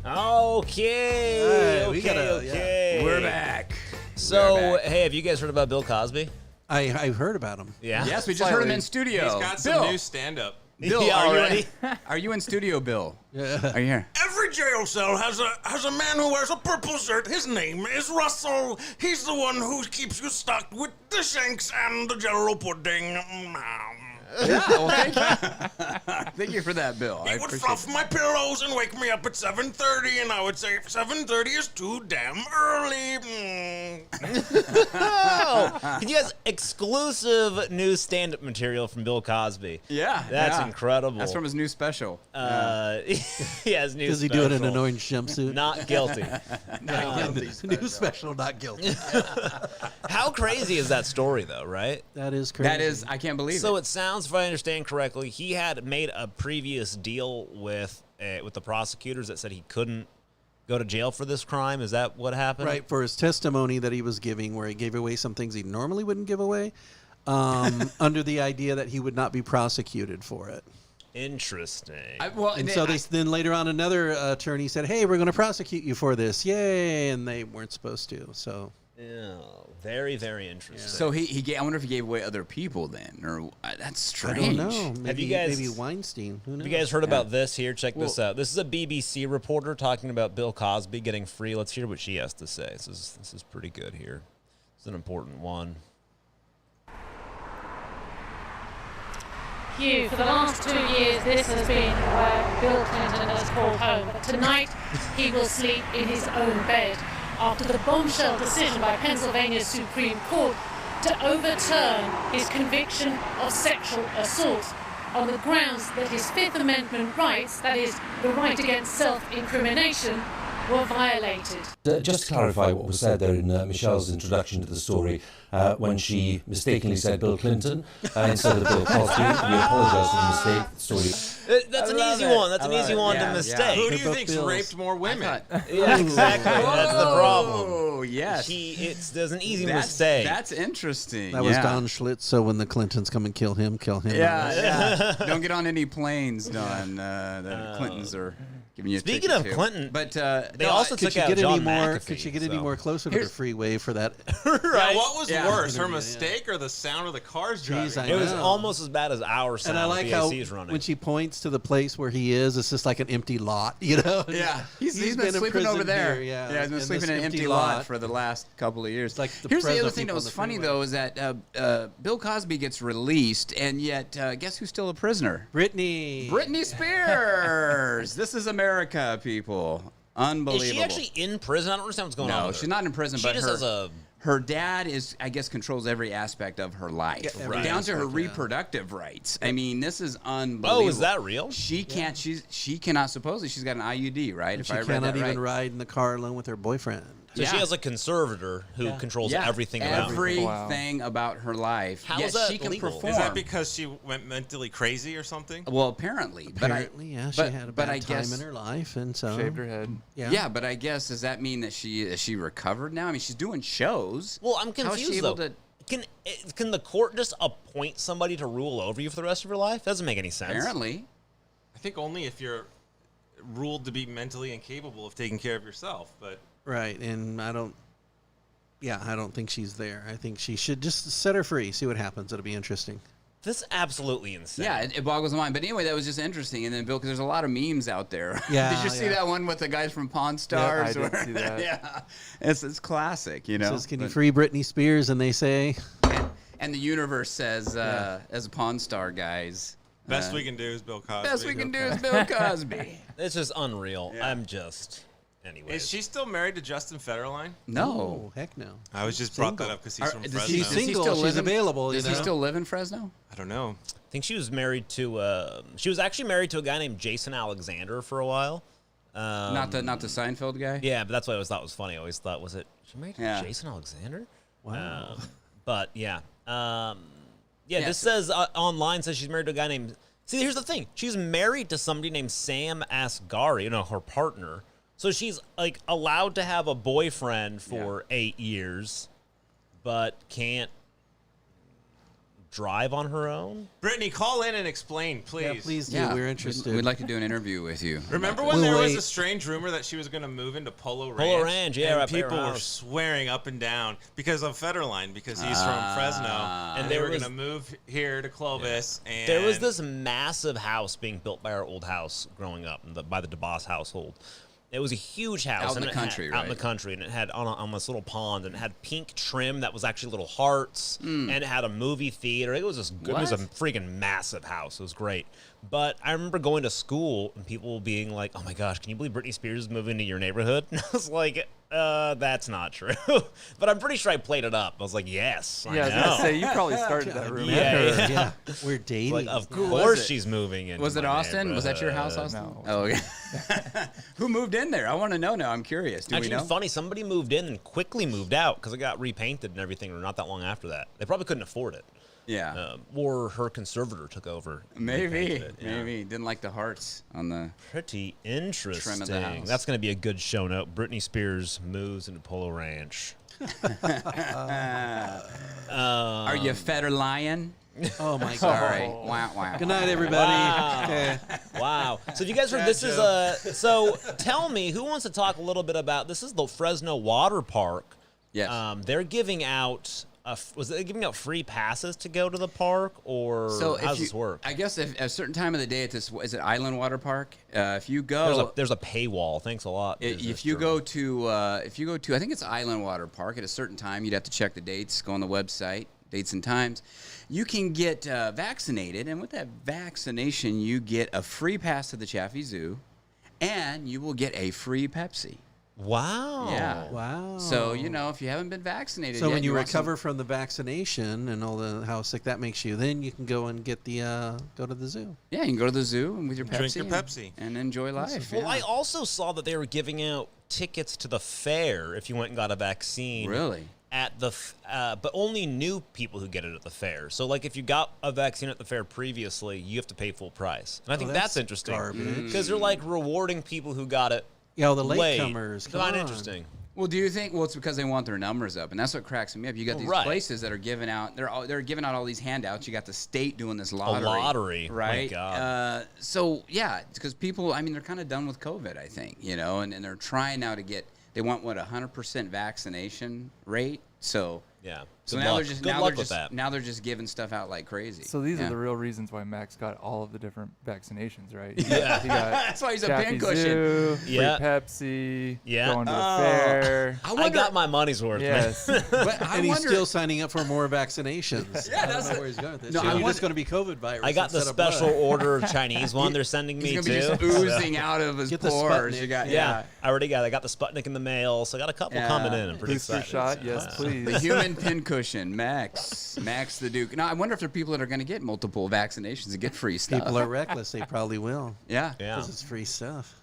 Okay. All right, we gotta- okay. We're back. So, We're back. hey, have you guys heard about Bill Cosby? I've heard about him. Yeah. Yes, we just heard him in He's studio. got some Bill, new stand-up. Bill, Yeah, are you already? are you in studio, Bill? Are you here? Every jail cell has a man who wears a purple shirt. His name is Russell. He's the one who keeps you stocked with the shanks and the jello pudding. Yeah, well, thank you. Thank you for that, Bill. I He would appreciate fluff it. my pillows and wake me up at 7:30, and I would say 7:30 is too damn early. Oh, can you guys exclusive new stand-up material from Bill Cosby? Yeah, That's yeah. incredible. That's from his new special. Yeah, his new Does he do it in an special. orange jumpsuit? Not guilty. New special, not guilty. How crazy is that story, though? Right. That is crazy. That is, I can't believe So it. it sounds, if I understand correctly, he had made a previous deal with the prosecutors that said he couldn't go to jail for this crime. Is that what happened? right for his testimony that he was giving, where he gave away some things he normally wouldn't give away, under the idea that he would not be prosecuted for it. Interesting. And so then later on, another attorney said, "Hey, we're going to prosecute you for this, yay!" And they weren't supposed to. So Yeah, very, very interesting. So he gave, I wonder if he gave away other people then, or that's strange. I don't know. Maybe, you guys- maybe Weinstein? Who knows? Have you guys heard about this here? Check this out. This is a BBC reporter talking about Bill Cosby getting free. Let's hear what she has to say. This is pretty good here. It's an important one. Hugh, for the last 2 years, this has been where Bill Clinton has called home. But tonight, he will sleep in his own bed after the bombshell decision by Pennsylvania's Supreme Court to overturn his conviction of sexual assault on the grounds that his Fifth Amendment rights, that is, the right against self-incrimination, were violated. Just to clarify what was said there in Michelle's introduction to the story, when she mistakenly said Bill Clinton instead of Bill Cosby, we apologise for the mistake. The story. That's an love easy it. one. That's I an love easy it. one Yeah, to yeah. mistake. Who do you Book think's bills. raped more women? Yeah, exactly. That's the problem. Oh, yes. There's an easy That's, mistake. That's interesting. That was yeah. Don Schlitz. So when the Clintons come and kill him. Yeah, yeah. Don't get on any planes, Don. The Clintons are giving you a Speaking ticket of to. Clinton, but they also Could took she out get John any more? McAfee, Could she get any so- more closer to the freeway for that? right? Yeah, what was Yeah. worse, her Interview, yeah. mistake or the sound of the cars driving? Jeez, I It was know. almost as bad as our sound. And I like how is running. when she points to the place where he is, it's just like an empty lot, you know? yeah, he's He's been in sleeping over prison there. here, yeah, he's been in sleeping this in an empty empty lot lot. for the last couple of years. like the Here's the present other thing that people on was the funny freeway. though is that Bill Cosby gets released, and yet guess who's still a prisoner? Britney. Britney Spears. This is America, people. Unbelievable. Is she actually in prison? I don't understand what's going on. No, with her. she's not in prison, She but just her, has a. her dad is, I guess, controls every aspect of her life, Yeah, every down to her aspect, yeah. reproductive rights. I mean, this is unbelievable. Oh, is that real? She can't. She cannot. Supposedly, she's got an IUD, right? And If she I read cannot that even right. ride in the car alone with her boyfriend. So she Yeah. has a conservator who controls Yeah, everything about her. everything about her life. How Yet is that she can legal? perform. Is that because she went mentally crazy or something? Well, apparently. Apparently, yeah, she had a but I bad time guess, in her life, and so Shaved her head. Yeah, but I guess does that mean that is she recovered now? I mean, she's doing shows. Well, I'm How is she confused able though. to? Can the court just appoint somebody to rule over you for the rest of your life? Doesn't make any sense. Apparently. I think only if you're ruled to be mentally incapable of taking care of yourself. But right. And I don't think she's there. I think she should just set her free, see what happens. It'll be interesting. This is absolutely insane. Yeah, it boggles my mind. But anyway, that was just interesting. And then Bill, because there's a lot of memes out there. Yeah, Did you see yeah. that one with the guys from Pawn Stars? I did see that. Yeah, it's classic, you know. Says, can you But- free Britney Spears? And they say, and the universe says, as a Pawn Star guys, Best we can do is Bill Cosby. best we can do is Bill Cosby. It's just unreal. Yeah. I'm just. Anyways. Is she still married to Justin Federline? No. oh, heck no. I was just brought that Single. up because he's from Does Fresno. She's single. She's available. Does you he know? still live in Fresno? I don't know. I think she was married to. She was actually married to a guy named Jason Alexander for a while. Not the Seinfeld guy. Yeah, but that's what I always thought was funny. I always thought, was it she married to Yeah. Jason Alexander? Wow. But yeah, Yeah, This says online says she's married to a guy named. See, here's the thing: she's married to somebody named Sam Asghari, her partner. So she's like allowed to have a boyfriend for 8 years, but can't drive on her own. Brittany, call in and explain, please. Yeah, please do. We're interested. We'd like to do an interview with you. Remember when We'll there was wait. a strange rumor that she was going to move into Polo Ranch? Polo Ranch, yeah, and right by her people were house. swearing up and down because of Federline, because he's from Fresno, and they there were was- going to move here to Clovis. And There was this massive house being built by our old house growing up, by the DeBoss household. It was a huge house. Out in and the it had- country, Out in the right? country, and it had on this little pond, and it had pink trim that was actually little hearts, and it had a movie theater. It was just good. It was a What? freaking massive house. It was great. But I remember going to school and people being like, "Oh my gosh, can you believe Britney Spears is moving to your neighborhood?" And I was like, "That's not true." But I'm pretty sure I played it up. I was like, "Yes, Yeah, I was I know." gonna say you probably started that rumor. Yeah, yeah, we're dating. Like, of Who was course it? she's moving in. Was it Austin? Was that your house, Austin? No. Oh, okay. Who moved in there? I want to know now. I'm curious. Do Actually, we know? it's funny. Somebody moved in and quickly moved out because it got repainted and everything, or not that long after that. They probably couldn't afford it. Yeah. Or her conservator took over. and Maybe. repainted it, yeah. Maybe. Didn't like the hearts on the. Pretty interesting. house. That's going to be a good show note. Britney Spears moves into Polo Ranch. Are you Federline? Oh my god. Sorry. Wow, wow. Good night, everybody. Okay. Wow. So if you guys heard, this is so tell me, who wants to talk a little bit about, this is the Fresno Water Park. Yes. They're giving out, was they giving out free passes to go to the park, or So how does this work? I guess if at a certain time of the day at this, is it Island Water Park? If you go, There's a paywall. Thanks a lot. if you go to, I think it's Island Water Park at a certain time, you'd have to check the dates, go on the website, dates and times. You can get vaccinated, and with that vaccination, you get a free pass to the Chaffee Zoo, and you will get a free Pepsi. Wow. Yeah. Wow. So if you haven't been vaccinated, So yet, when you want some- recover from the vaccination and all the how sick that makes you, then you can go and get the go to the zoo. yeah, you can go to the zoo and with your Pepsi, Drink your Pepsi. and enjoy life. Well, yeah. I also saw that they were giving out tickets to the fair if you went and got a vaccine. Really? At the, but only new people who get it at the fair. So, like, if you got a vaccine at the fair previously, you have to pay full price. And I think that's that's interesting garbage. because they're like rewarding people who got it. Yeah, all the late. latecomers. Come Not on. interesting. Well, do you think? Well, it's because they want their numbers up, and that's what cracks me up. You got these Right. places that are giving out. They're giving out all these handouts. You got the state doing this lottery. lottery. My right? God. So yeah, because people. I mean, they're kind of done with COVID. I think and they're trying now to get. They want 100% vaccination rate. So Yeah. So Good now luck. they're just Good now luck they're with just that. now they're just giving stuff out like crazy. So these Yeah. are the real reasons why Max got all of the different vaccinations, right? Yeah. He got That's why he's a Chaffee pincushion. Zoo, free Yeah. Pepsi, Yeah. going to the fair. I got my money's worth. man. Yes. But I And he's wonder. still signing up for more vaccinations. Yeah, I that's don't know the- where he's going with this. No, It's I just wonder- going to be COVID virus. I got the instead of blood. special order Chinese one they're sending me He's gonna be too. just So- oozing out of his Get the pores. Sputnik. You got Yeah, I already got. I got the Sputnik in the mail, so I got a couple Yeah. coming in. I'm pretty Booster excited. shot, yes, the please. human pincushion, Max the Duke. Now I wonder if there are people that are going to get multiple vaccinations and get free stuff. People are reckless. They probably will. yeah. Yeah. Because it's free stuff.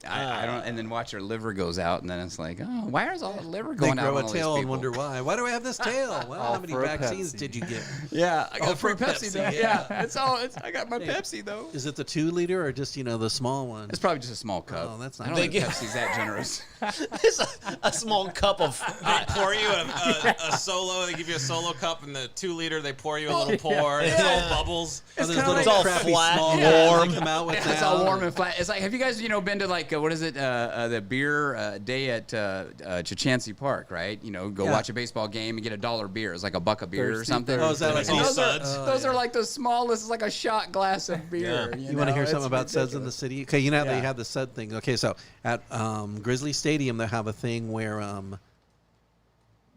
I don't. And then watch their liver goes out, and then it's like, oh, why is all the liver They going out? grow on a all these tail and people? wonder why. Why do I have this tail? Well, All how many for a vaccines Pepsi. did you get? Yeah, I got All a free for Pepsi, Pepsi, though. yeah. Yeah, it's all. I got my Pepsi though. Is it the 2-liter or just the small one? It's probably just a small cup. Oh, that's I not don't think big. Pepsi's that generous. It's a small cup of. They pour you a solo. They give you a solo cup, and the 2-liter they pour you a little pour. And it's all bubbles. Oh, those kinda little like- It's all crappy flat, small warm. ones they come out with Yeah, it's now. all warm and flat. It's like, have you guys, been to like like what is it? The beer day at Chachansey Park, right? You know, go watch a baseball game and get $1 beer. It's like $1 a beer or something. Oh, is that like And all those are like the smallest. It's like a shot glass of beer. You want to hear something about Suds in the city? Okay, you know how they Yeah. have the Sud thing. Okay, so at Grizzly Stadium, they have a thing where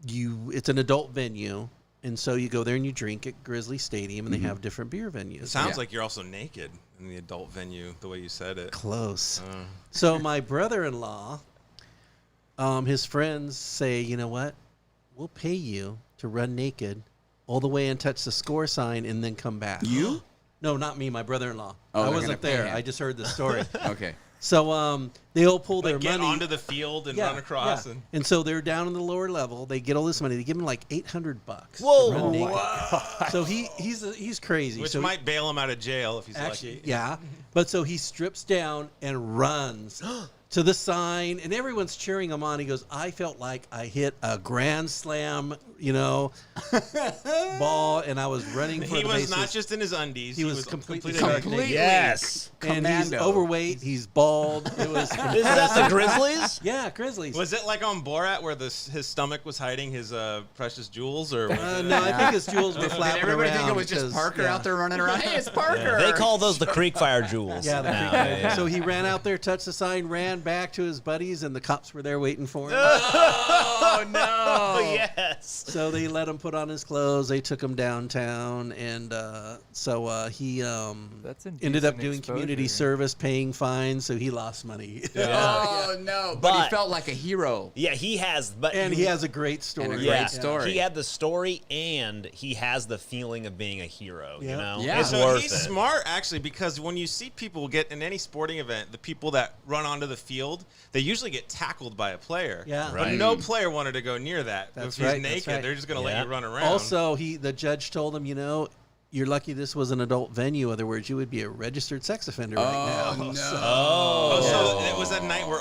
it's an adult venue, and so you go there and you drink at Grizzly Stadium, and they have different beer venues. It sounds like you're also naked in the adult venue, the way you said it. Close. So my brother-in-law, his friends say, you know what? We'll pay you to run naked all the way and touch the score sign and then come back. You? No, not me, my brother-in-law. Oh, I they're wasn't gonna pay there. him. I just heard the story. Okay. So they'll pull their Like get money. onto the field and run across. Yeah. And And so they're down in the lower level. They get all this money. They give him like $800. Whoa. to run naked. So he's crazy. which so might bail him out of jail if he's actually, lucky. yeah. But so he strips down and runs to the sign, and everyone's cheering him on. He goes, I felt like I hit a grand slam, ball, and I was running for He the was bases. not just in his undies. He was completely Completely. Yes. And he's Commando. overweight. He's bald. It was Is that the Grizzlies? yeah, Grizzlies. Was it like on Borat where his stomach was hiding his precious jewels, or was it- No, I think his jewels were Did flapping everybody around. think it was just because- Parker yeah. out there running around? Hey, it's Parker. They call those the Creek Fire Jewels. Yeah, now. the So he ran out there, touched the sign, ran back to his buddies, and the cops were there waiting for him. Oh no. Oh, yes. So they let him put on his clothes. They took him downtown, and he That's ended up indecent doing community exposure. service, paying fines, so he lost money. Oh no. But he But- felt like a hero. Yeah, he has. But And he has a great story. And a yeah, great story. He had the story, and he has the feeling of being a hero. You Yeah. know, Yeah. it's So worth he's it. smart actually, because when you see people get in any sporting event, the people that run onto the field, they usually get tackled by a player. Yeah. But Right. no player wanted to go near that. That's if he's right, that's naked, right. they're just going to Yeah. let you run around. Also, the judge told him, you're lucky this was an adult venue. In other words, you would be a registered sex offender right now. Oh no. Oh, so Oh. it was that night where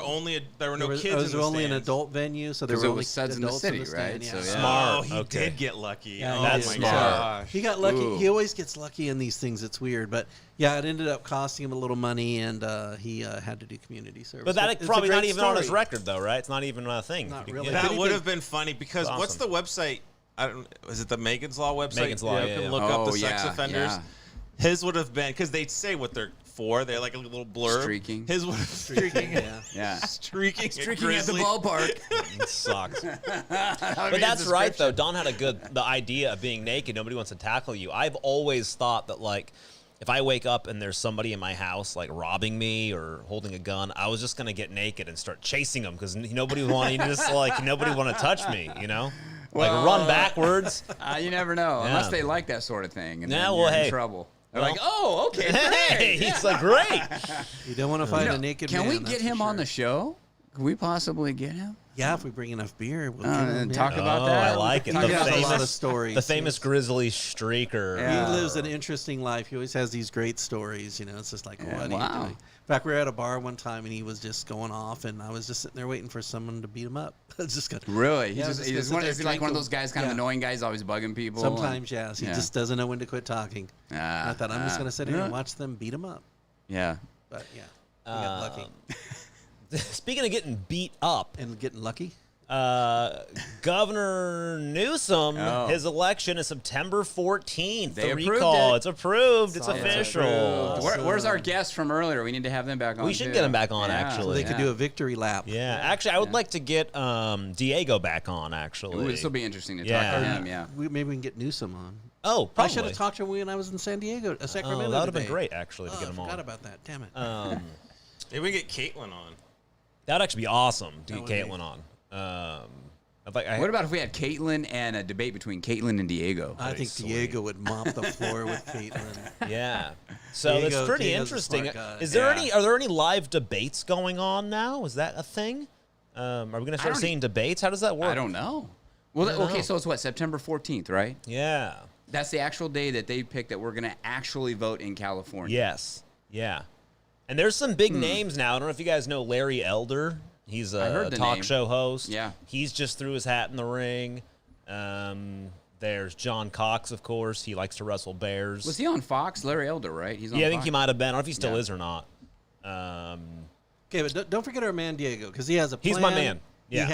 there were no kids It was in the only an stands. adult venue, so there 'Cause were it only was Suds in the adults city, in the stand, right? yeah. So, yeah. Smart. Oh, he Okay. did get lucky. Yeah, oh That's my smart. gosh. He got lucky. Ooh. He always gets lucky in these things. It's weird, but yeah, it ended up costing him a little money, and he had to do community service. But that It's a probably not great even on his story. record, though, right? It's not even a thing. Not If you really. get But it. That he would did- have been funny because That's what's the website? I don't. Is it the Megan's Law website? Megan's Law, You yeah, can yeah. look up the Oh, sex yeah, offenders. yeah. His would have been because they'd say what they're for. They're like a little blurb. Streaking. His would have streaking. Yeah. Yeah. Streaking. Streaking at the Grizzly. ballpark. It sucks. But But that's right, though. Don had the idea of being naked. Nobody wants to tackle you. I've always thought that, like, if I wake up and there's somebody in my house, like, robbing me or holding a gun, I was just going to get naked and start chasing them because nobody would want to touch me, Like, run backwards. You never know, Yeah. unless they like that sort of thing. And Yeah, then well, you're in hey. trouble. They're Well- like, oh, okay, Hey, great. he's like, great. You don't want to find You know, a naked can man. we that's get for him on sure. the show? Can we possibly get him? Yeah, if we bring enough beer, we'll get him. And yeah. talk about Oh, that. I like it. He The has a lot of famous, stories. the famous Grizzly streaker. Yeah. He lives an interesting life. He always has these great stories. It's just like, Yeah, what are you wow. doing? In fact, we were at a bar one time, and he was just going off, and I was just sitting there waiting for someone to beat him up. Just gonna, Really? Yeah, He's just he's gonna sit there, is he like drink one of him. those guys, kind of Yeah. annoying guys, always bugging people? Sometimes, yes. He Yeah. just doesn't know when to quit talking. Ah, I thought I'm just ah. going to sit here Yeah. and watch them beat him up. Yeah. But yeah, we got lucky. Speaking of getting beat up, And getting lucky. Governor Newsom, Oh. his election is September 14th. They the approved recall. it. It's approved. It's Saw it. official. Where's our guest from earlier? We need to have them back on. We should too. get them back on, Yeah. actually. They could do a victory lap. Yeah, actually, I would like to get Diego back on, actually. This will be interesting to Yeah. talk to him. Yeah. Maybe we can get Newsom on. Oh, I probably. should have talked to him when I was in San Diego, Sacramento. Oh, that would have been today. great, actually, to Oh, get I him forgot on. about that. Damn it. Maybe we get Caitlin on. That would actually be awesome to That get would be. Caitlin on. What about if we had Caitlin and a debate between Caitlin and Diego? I think sweet. Diego would mop the floor with Caitlin. Yeah. So Diego- that's pretty Diego's a interesting. smart guy. Is there Yeah. are there any live debates going on now? Is that a thing? Are we going to start don't seeing debates? How does that work? I don't know. Well, don't okay, know. so it's what, September 14th, right? Yeah. That's the actual day that they picked that we're going to actually vote in California. Yes. Yeah. And there's some big names now. I don't know if you guys know Larry Elder. He's I a heard the talk name. show host. Yeah. He's just threw his hat in the ring. There's John Cox, of course. He likes to wrestle bears. Was he on Fox? Larry Elder, right? He's on Yeah, I Fox. think he might have been. I don't know if he still Yeah. is or not. Okay, but don't forget our man Diego, because he has a plan. He's my man. Yeah.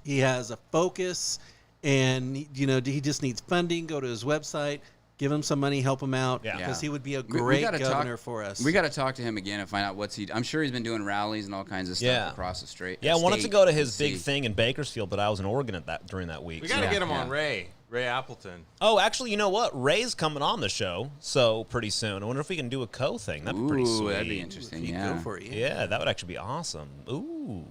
He has a focus, and he just needs funding. Go to his website, give him some money, help him out, Yeah. because he would be a We great gotta governor for us. We got to talk to him again and find out what's he. I'm sure he's been doing rallies and all kinds of stuff Yeah. across the street. Yeah, I wanted to state go to his see. big thing in Bakersfield, but I was in Oregon during that week. We got to so- get him on Yeah. Ray Appleton. Oh, actually, you know what? Ray's coming on the show, so pretty soon. I wonder if we can do a co-thing. That'd be pretty Ooh, sweet. that'd be interesting. He'd Yeah. go for it. Yeah, that would actually be awesome. Ooh,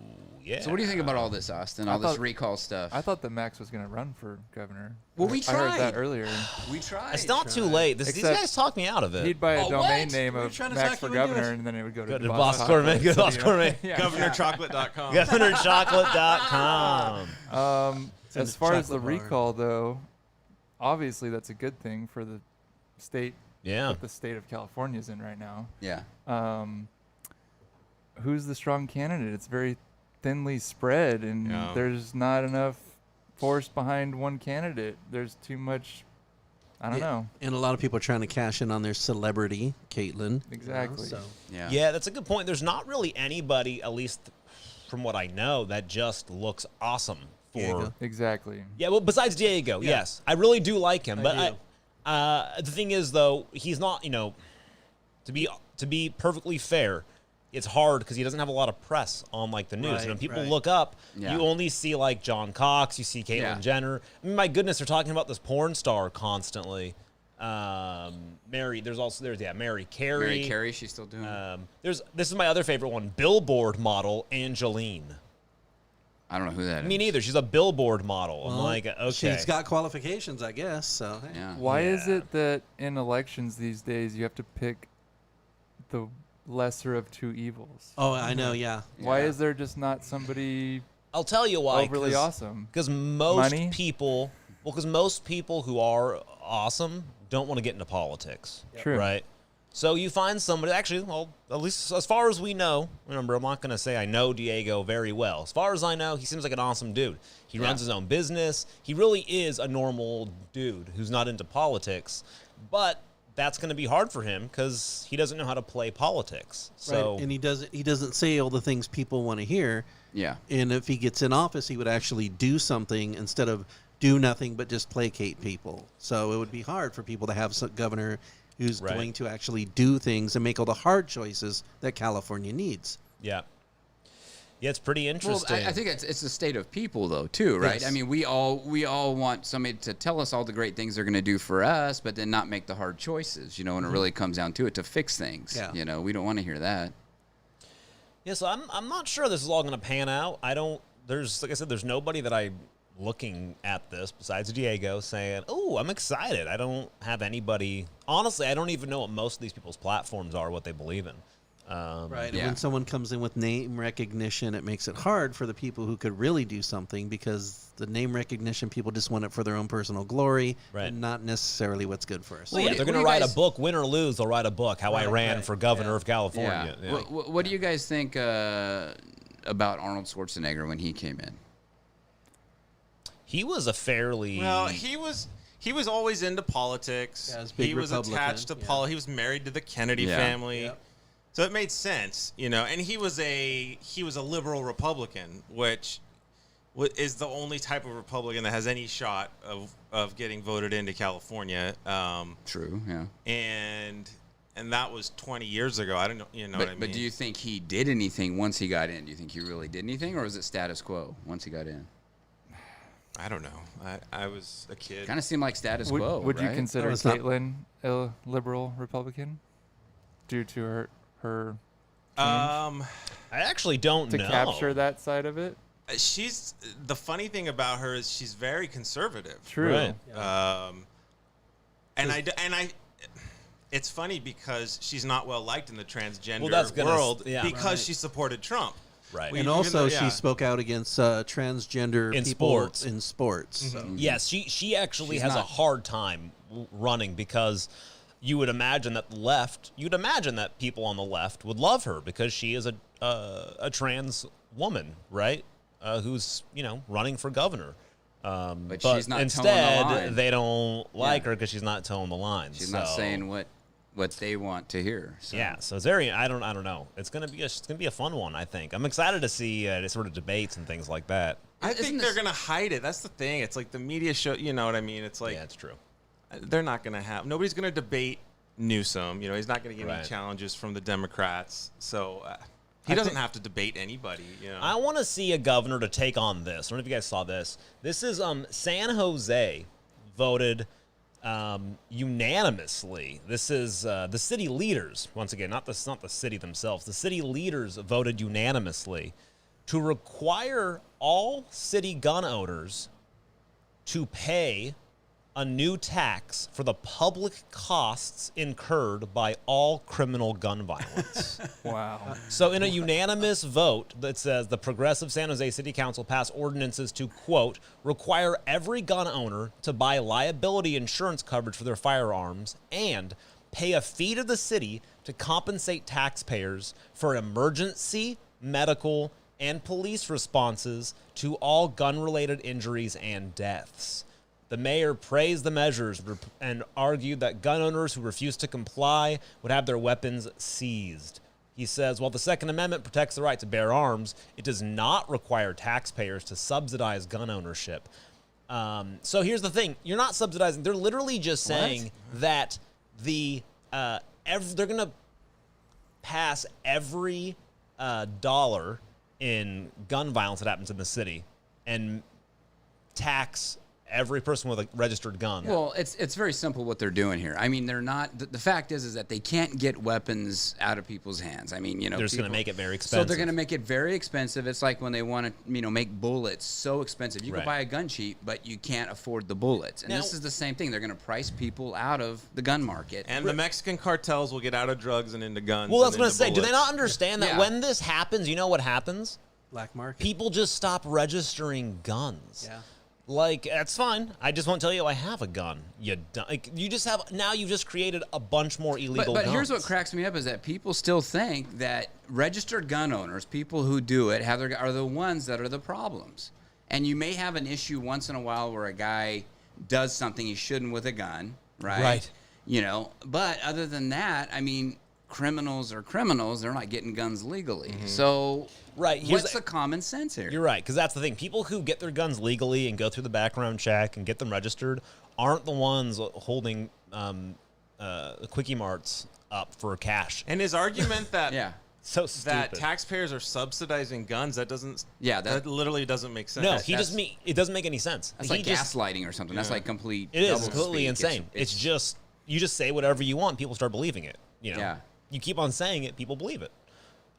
yeah. So what do you think about all this, Austin? All this recall stuff? I thought that Max was going to run for governor. Well, we I heard that tried. earlier. we tried. It's not too late. These Except guys talked me out of it. He'd buy a Oh, domain what? name We're of trying to Max talk for you into governor, it. and then it would go Go to to Boss Gourmet. Go to Boss Gourmet. Yeah. GovernorChocolate.com. GovernorChocolate.com. Send As a far as the chocolate bar. recall, though, obviously that's a good thing for the state Yeah. that the state of California is in right now. Yeah. Who's the strong candidate? It's very thinly spread, and Yeah. there's not enough force behind one candidate. There's too much. I don't know. And a lot of people are trying to cash in on their celebrity, Caitlyn. Exactly. So Yeah. Yeah, that's a good point. There's not really anybody, at least from what I know, that just looks awesome for. Diego. Exactly. Yeah, well, besides Diego, Yeah. yes, I really do like him. I But do. the thing is, though, he's not. To be perfectly fair, it's hard because he doesn't have a lot of press on like the news. Right, And when people right. look up, Yeah. you only see like John Cox, you see Caitlyn Yeah. Jenner. I mean, my goodness, they're talking about this porn star constantly. Mary, Mary Carey. Mary Carey, she's still doing. This is my other favorite one, Billboard model Angeline. I don't know who that is. Me neither. She's a Billboard model. I'm well, like, okay. she's got qualifications, I guess. So hey. Yeah. Why is Yeah. it that in elections these days you have to pick the lesser of two evils? Oh, I know. Yeah. Why Yeah. is there just not somebody I'll tell you why. overly awesome? Because most Money? people, who are awesome don't want to get into politics. True. Right. So you find somebody, actually, well, at least as far as we know, remember, I'm not going to say I know Diego very well. As far as I know, he seems like an awesome dude. He runs his own business. He really is a normal dude who's not into politics. But that's going to be hard for him because he doesn't know how to play politics. So Right. And he doesn't say all the things people want to hear. Yeah. And if he gets in office, he would actually do something instead of do nothing but just placate people. So it would be hard for people to have some governor who's Right. going to actually do things and make all the hard choices that California needs. yeah. Yeah, it's pretty Well, interesting. I think it's the state of people, though, too, right? Yes. I mean, we all want somebody to tell us all the great things they're going to do for us, but then not make the hard choices, when it really comes down to it, to fix things. Yeah. We don't want to hear that. Yeah, so I'm not sure this is all going to pan out. There's, like I said, there's nobody that I'm looking at this besides Diego saying, oh, I'm excited. I don't have anybody. Honestly, I don't even know what most of these people's platforms are, what they believe in. Right. And Yeah. when someone comes in with name recognition, it makes it hard for the people who could really do something because the name recognition, people just want it for their own personal glory Right. and not necessily what's good for us. Well, yeah, what they're do going to you write guys- a book, win or lose, they'll write a book, how I Right, ran right, for governor yeah. of California. Yeah. What do you guys think about Arnold Schwarzenegger when he came in? He was a fairly... Well, he was always into politics. Yeah, he was a big he was Republican, attached to yeah. He was married to the Kennedy Yeah. family. Yep. So it made sense, and he was a liberal Republican, which is the only type of Republican that has any shot of getting voted into California. True, yeah. And that was 20 years ago. I don't know, what I mean? But do you think he did anything once he got in? Do you think he really did anything, or was it status quo once he got in? I don't know. I was a kid. Kind of seemed like status quo. Would you right? consider it's not- Caitlyn a liberal Republican due to her Um, I actually don't to know. capture that side of it? she's the funny thing about her is she's very conservative. True. Right. It's funny because she's not well liked in the transgender Well, that's gonna- world yeah. because Right. she supported Trump. Right. We- And even also, though- she yeah. spoke out against transgender In people sports. in sports. So. Yes, she actually She's has a not- hard time running because you would imagine that people on the left would love her because she is a trans woman, right? Who's running for governor. But she's not towing the instead line. they don't like Yeah. her because she's not towing the line. She's not saying what what they want to hear. So. Yeah, so it's very. I don't know. It's gonna be a fun one. I think I'm excited to see the sort of debates and things like that. I Isn't think this- they're gonna hide it. That's the thing. It's like the media show. You know what I mean? It's like Yeah, it's true. they're not gonna have. Nobody's gonna debate Newsom. You know, he's not gonna get Right. any challenges from the Democrats. So he doesn't have to debate anybody. You know. I want to see a governor to take on this. I don't know if you guys saw this. This is San Jose voted unanimously. This is the city leaders. Once again, not the city themselves. The city leaders voted unanimously to require all city gun owners to pay a new tax for the public costs incurred by all criminal gun violence. Wow. So in a unanimous vote that says the progressive San Jose City Council passed ordinances to, quote, require every gun owner to buy liability insurance coverage for their firearms and pay a fee to the city to compensate taxpayers for emergency, medical, and police responses to all gun-related injuries and deaths. The mayor praised the measures and argued that gun owners who refused to comply would have their weapons seized. He says, while the Second Amendment protects the right to bear arms, it does not require taxpayers to subsidize gun ownership. So here's the thing. You're not subsidizing. They're literally just saying that they're going to pass every dollar in gun violence that happens in the city and tax every person with a registered gun. Well, it's very simple what they're doing here. I mean, they're not. The fact is that they can't get weapons out of people's hands. I mean, you know, they're just going to people- make it very So expensive. they're going to make it very expensive. It's like when they want to, make bullets so expensive. You Right. can buy a gun cheap, but you can't afford the bullets. And Now- this is the same thing. They're going to price people out of the gun market. and the Mexican cartels will get out of drugs and into guns. Well, that's and what I into say. Do they bullets. not understand that Yeah. when this happens, you know what happens? Black market. People just stop registering guns. Yeah. Like, that's fine. I just won't tell you I have a gun. You you've just created a bunch more illegal But guns. here's what cracks me up is that people still think that registered gun owners, people who do it, are the ones that are the problems. And you may have an issue once in a while where a guy does something he shouldn't with a gun, right? Right. But other than that, I mean, criminals are criminals. They're not getting guns legally. Mm-hmm. So Right, here's what's the common sense here? You're right, because that's the thing. People who get their guns legally and go through the background check and get them registered aren't the ones holding quickie marts up for cash. And his argument that Yeah. So stupid. that taxpayers are subsidizing guns, that doesn't. Yeah, that literally doesn't make sense. no, that's- it doesn't make any sense. That's He like just- gaslighting or something. That's like complete. It is double completely speak. insane. It's just you just say whatever you want, people start believing it. Yeah. You keep on saying it, people believe it.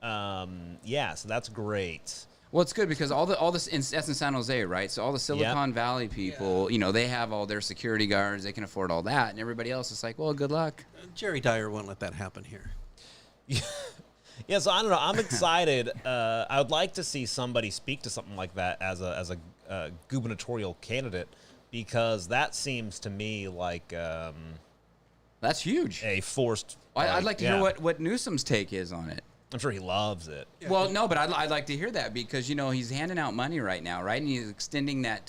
So that's great. Well, it's good because all this that's in San Jose, right? So all the Silicon Valley people, they have all their security guards, they can afford all that, and everybody else is like, well, good luck. Jerry Dyer won't let that happen here. Yeah, so I don't know. I'm excited. I would like to see somebody speak to something like that as a gubernatorial candidate, because that seems to me like That's huge. a forced. I'd like to yeah. hear what Newsom's take is on it. I'm sure he loves it. Well, no, but I'd like to hear that because he's handing out money right now, right? And he's extending that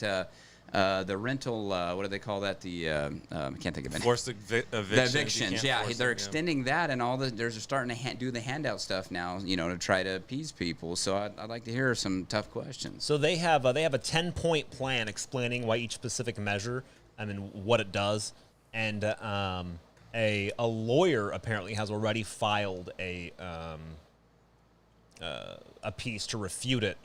the rental. What do they call that? I can't think of it. Forced evictions. The evictions, You yeah, can't force they're it, extending that, and they're starting to do the handout stuff now, to try to appease people. So I'd like to hear some tough questions. So they have a 10-point plan explaining why each specific measure, what it does, and a lawyer apparently has already filed a piece to refute it,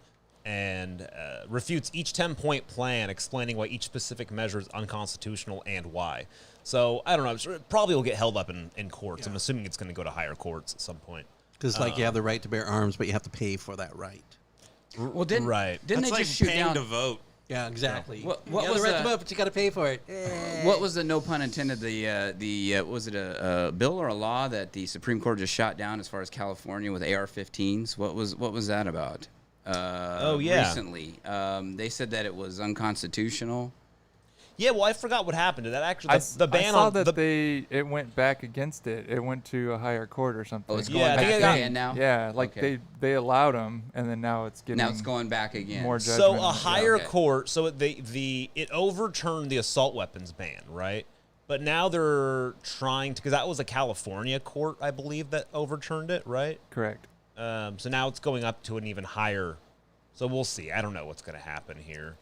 and refutes each 10-point plan explaining why each specific measure is unconstitutional and why. So I don't know. It probably will get held up in courts. I'm assuming it's going to go to higher courts at some point. Because you have the right to bear arms, but you have to pay for that right. Well, didn't Right. they That's like just shoot paying down? to vote. Yeah, exactly. What you have was the right the- to vote, but you got to pay for it. What was the, no pun intended, was it a bill or a law that the Supreme Court just shot down as far as California with AR-15s? What was that about? Recently, they said that it was unconstitutional. Yeah, well, I forgot what happened to that. Actually, the I ban saw on that the it went back against it. It went to a higher court or something. Oh, it's Yeah, going I think back I got- again now. Yeah, like Okay. they allowed them, and then now it's getting Now it's going back again. more judgment. So a on it. higher Okay. court, so it overturned the assault weapons ban, right? But now they're trying to, because that was a California court, I believe, that overturned it, right? Correct. So now it's going up to an even higher. So we'll see. I don't know what's going to happen here.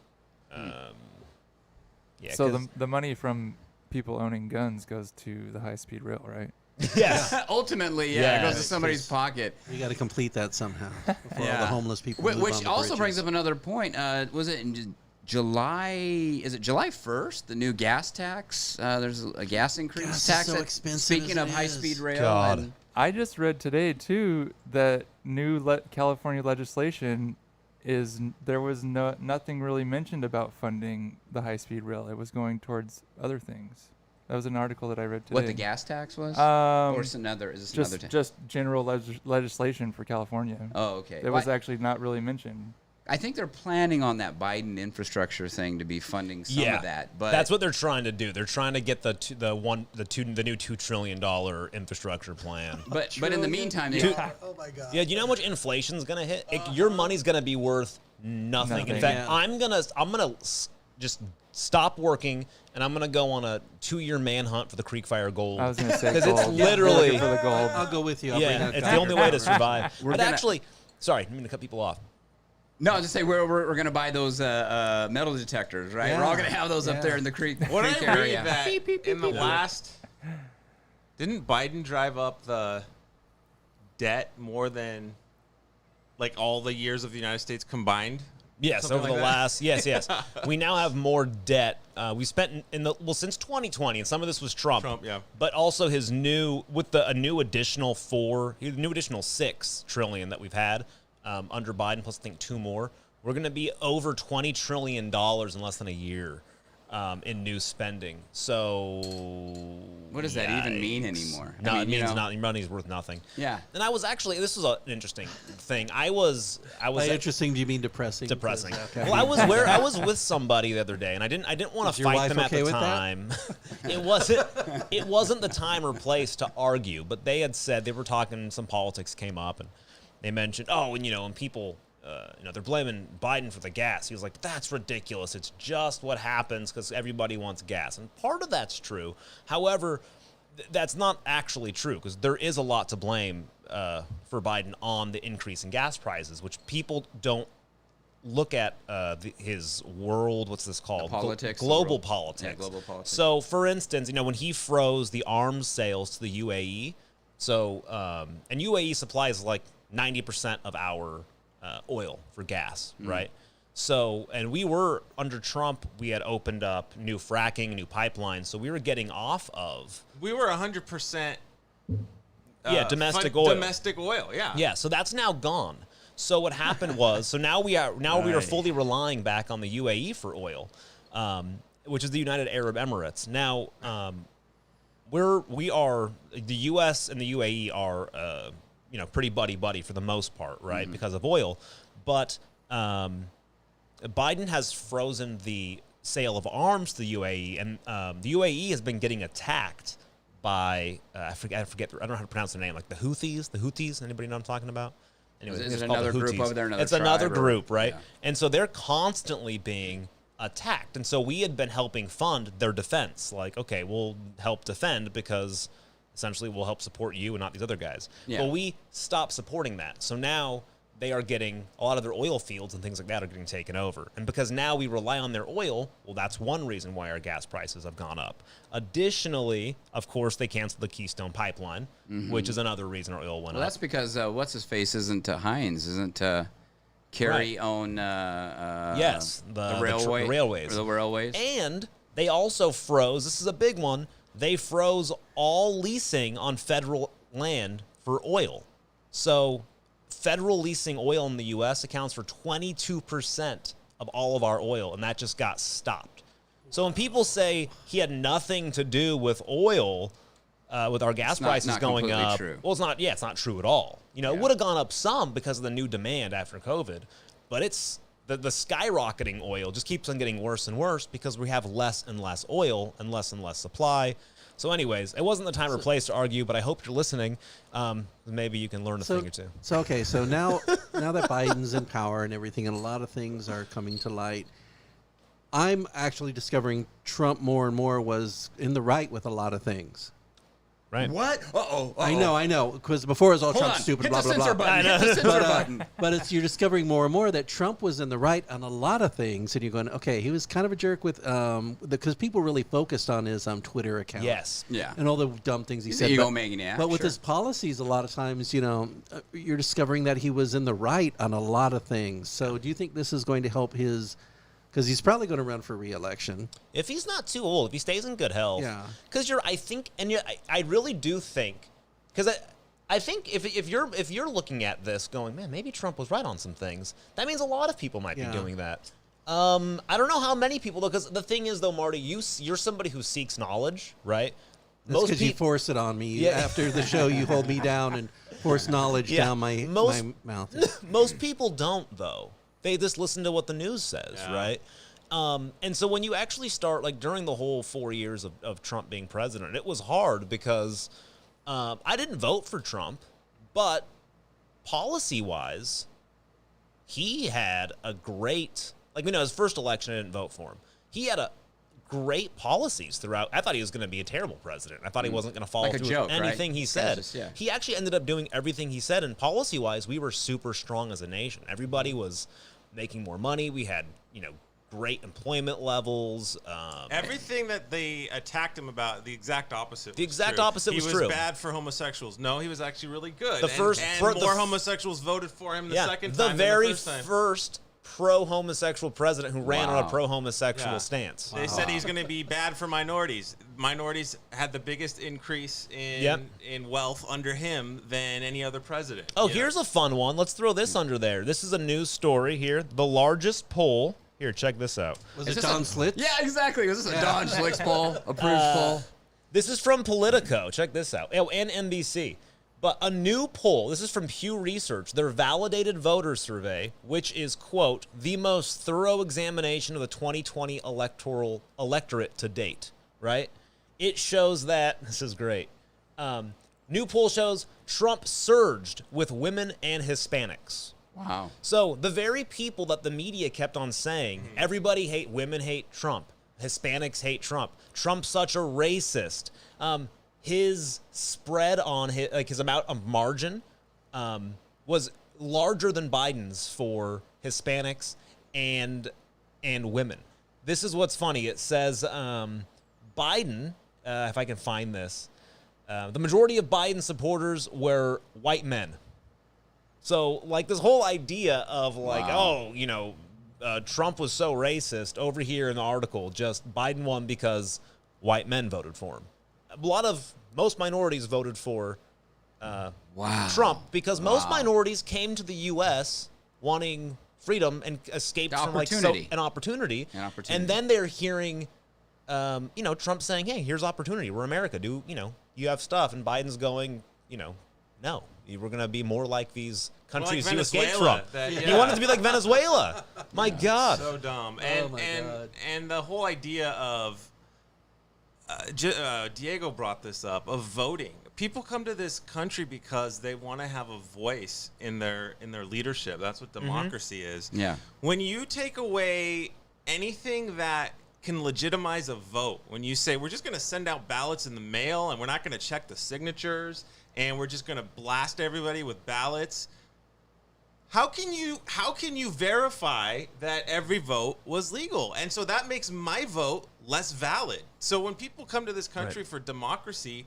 Yeah. So 'cause- the money from people owning guns goes to the high-speed rail, right? yes. Ultimately, it Yeah, goes to somebody's pocket. We got to complete that somehow before all Yeah. the homeless people. Which, move on which the also brings bridges. up another point. Was it in July? Is it July 1st? The new gas tax? There's a gas increase Gas is tax. so that- expensive Speaking as of it high-speed is. rail, God. and I just read today too that new California legislation there was nothing really mentioned about funding the high-speed rail. It was going towards other things. That was an article that I read today. what the gas tax was? Or is another? Is this just another tax? just general legislation for California. Oh, okay. It was actually not really mentioned. I think they're planning on that Biden infrastructure thing to be funding some Yeah, of that. But that's what they're trying to do. They're trying to get the new $2 trillion infrastructure plan. But in the meantime, they, Oh my God. Yeah, do you know how much inflation's gonna hit? Your money's gonna be worth nothing. In Nothing. fact, Yeah. I'm gonna just stop working and I'm gonna go on a 2-year manhunt for the Creek Fire Gold. I was going to say 'Cause it's gold. literally- Looking for the gold. I'll go with you. I'll yeah, bring out it's the copper. only way to survive. We're But gonna- actually, sorry, I'm gonna cut people off. no, just say we're gonna buy those metal detectors, right? We're all gonna have those up there in the creek, What creek I area. read that in the last, didn't Biden drive up the debt more than like all the years of the United States combined? Yes, Something over like the that? last yes. We now have more debt. We spent since 2020, and some of this was Trump. Trump, yeah. But also his new a new additional 6 trillion that we've had under Biden, plus I think 2 more. We're going to be over $20 trillion in less than a year in new spending. So What does that even mean yikes. anymore? No, I mean, it you means know- nothing. Money's worth nothing. Yeah. And I was actually, this was an interesting thing. I was By interesting, do you mean depressing? depressing. Okay. Well, I was with somebody the other day, and I didn't want Is to your fight wife them at okay the with that? time. It wasn't the time or place to argue, but they had said they were talking. Some politics came up, and they mentioned, and people. They're blaming Biden for the gas. He was like, that's ridiculous. It's just what happens because everybody wants gas. And part of that's true. However, that's not actually true because there is a lot to blame for Biden on the increase in gas prices, which people don't look at his world, what's this called? politics, the Global world. politics. Yeah, global politics. So, for instance, when he froze the arms sales to the UAE, and UAE supplies like 90% of our oil for gas, right? So, and we were under Trump, we had opened up new fracking, new pipelines, so we were getting off of We were 100%. domestic oil. Domestic oil, yeah. Yeah, so that's now gone. So what happened was, we are fully relying back on the UAE for oil, which is the United Arab Emirates. Now, the U.S. and the UAE are, pretty buddy for the most part, right, because of oil. But Biden has frozen the sale of arms to the UAE, and the UAE has been getting attacked by I forget. I don't know how to pronounce their name, like the Houthis. Anybody know what I'm talking about? Anyway, Is it's it called the another group Houthis. over there, another It's another tribe or- group, right? yeah. And so they're constantly being attacked. And so we had been helping fund their defense. Like, okay, we'll help defend because essentially we'll help support you and not these other guys. Yeah. But we stopped supporting that. So now they are getting a lot of their oil fields and things like that are getting taken over. And because now we rely on their oil, well, that's one reason why our gas prices have gone up. Additionally, of course, they canceled the Keystone Pipeline, which is another reason our oil went Well, up. that's because what's his face isn't Heinz, isn't Kerry Right. own Yes, the railway, railways. or the railways. And they also froze, this is a big one, they froze all leasing on federal land for oil. So federal leasing oil in the U.S. accounts for 22% of all of our oil, and that just got stopped. So when people say he had nothing to do with oil, with our gas It's not- prices not going completely up, true. well, it's not true at all. It Yeah. would have gone up some because of the new demand after COVID, but it's the skyrocketing oil just keeps on getting worse and worse because we have less and less oil and less supply. So anyways, it wasn't the time or place to argue, but I hope you're listening. Maybe you can learn a thing or two. So now that Biden's in power and everything, and a lot of things are coming to light, I'm actually discovering Trump more and more was in the right with a lot of things. Right. What? Uh-oh. I know, because before it was all Hold Trump on. stupid, Hit blah, the blah, censor blah. button. Hit the censor button. But you're discovering more and more that Trump was in the right on a lot of things, and you're going, okay, he was kind of a jerk with, because people really focused on his Twitter account. Yes. Yeah. And all the dumb things he He's said. an But, egomaniac, but with sure. his policies, a lot of times, you're discovering that he was in the right on a lot of things. So do you think this is going to help his, because he's probably going to run for re-election. If he's not too old, if he stays in good health. Yeah. Because I really do think, because I think if you're looking at this going, man, maybe Trump was right on some things, that means a lot of people might be doing that. I don't know how many people, though, because the thing is, though, Marty, you're somebody who seeks knowledge, right? That's because you force it on me. Yeah. After the show, you hold me down and force knowledge down my mouth. Most people don't, though. They just listen to what the news says, right? And so when you actually start, like during the whole 4 years of Trump being president, it was hard because I didn't vote for Trump, but policy-wise, he had a great, his first election, I didn't vote for him. He had a great policies throughout. I thought he was going to be a terrible president. I thought he wasn't going to follow Like a through joke, with anything right? he said. Just, yeah. He actually ended up doing everything he said, and policy-wise, we were super strong as a nation. Everybody was making more money. We had, great employment levels. Everything that they attacked him about, the exact opposite. The exact opposite was true. true. He was bad for homosexuals. No, he was actually really good. More homosexuals voted for him the second time. The very than the first time. first pro-homosexual president who ran on a pro-homosexual stance. They said he's going to be bad for minorities. Minorities had the biggest increase in wealth under him than any other president. Oh, here's a fun one. Let's throw this under there. This is a news story here. The largest poll. Here, check this out. Was it Don Slitz? Yeah, exactly. Was this a Don Schlitz poll? Approved poll? This is from Politico. Check this out. Oh, and NBC. But a new poll, this is from Pew Research, their validated voter survey, which is, quote, the most thorough examination of the 2020 electorate to date, right? It shows that, this is great, new poll shows Trump surged with women and Hispanics. Wow. So the very people that the media kept on saying, everybody women hate Trump, Hispanics hate Trump, Trump's such a racist, his spread on his amount of margin was larger than Biden's for Hispanics and women. This is what's funny. It says Biden, if I can find this, the majority of Biden supporters were white men. So, this whole idea of, Trump was so racist, over here in the article, just Biden won because white men voted for him. Most minorities voted for Trump because most minorities came to the U.S. wanting freedom and escaped from an opportunity. And then they're hearing, Trump saying, hey, here's opportunity. We're America. You have stuff. And Biden's going, no. We're going to be more like these countries you escaped from. He wanted to be like Venezuela. My God. So dumb. God. And the whole idea of Diego brought this up, of voting. People come to this country because they want to have a voice in their leadership. That's what democracy is. Yeah. When you take away anything that can legitimize a vote, when you say we're just going to send out ballots in the mail and we're not going to check the signatures and we're just going to blast everybody with ballots, how can you verify that every vote was legal? And so that makes my vote less valid. So when people come to this country for democracy,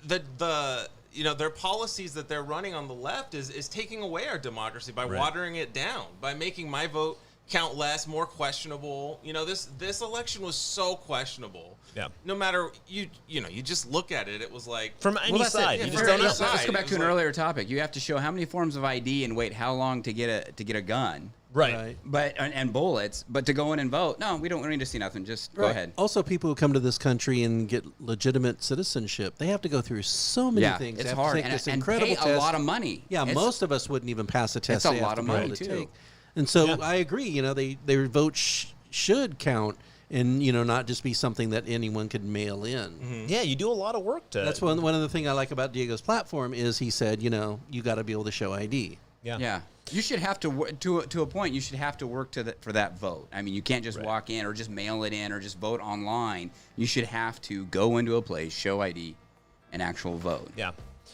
their policies that they're running on the left is taking away our democracy by watering it down, by making my vote count less, more questionable. This election was so questionable. Yeah. No matter you just look at it, it was like From any side. Yeah, You from just don't any know. side. Let's go back It to an was like- earlier topic. You have to show how many forms of ID and wait how long to get a gun. Right. But and bullets, but to go in and vote, no, we don't need to see nothing. Just go ahead. Also, people who come to this country and get legitimate citizenship, they have to go through so many things. It's they have hard to take this and incredible pay test. a lot of money. Yeah, It's- most of us wouldn't even pass a test. It's a they have lot to of be able money, to too. take. And so I agree. Their vote should count, and not just be something that anyone could mail in. Yeah, you do a lot of work to. That's one of the things I like about Diego's platform is he said, you got to be able to show ID. Yeah. Yeah. You should have to to a point. You should have to work for that vote. I mean, you can't just walk in or just mail it in or just vote online. You should have to go into a place, show ID, and actual vote. Yeah.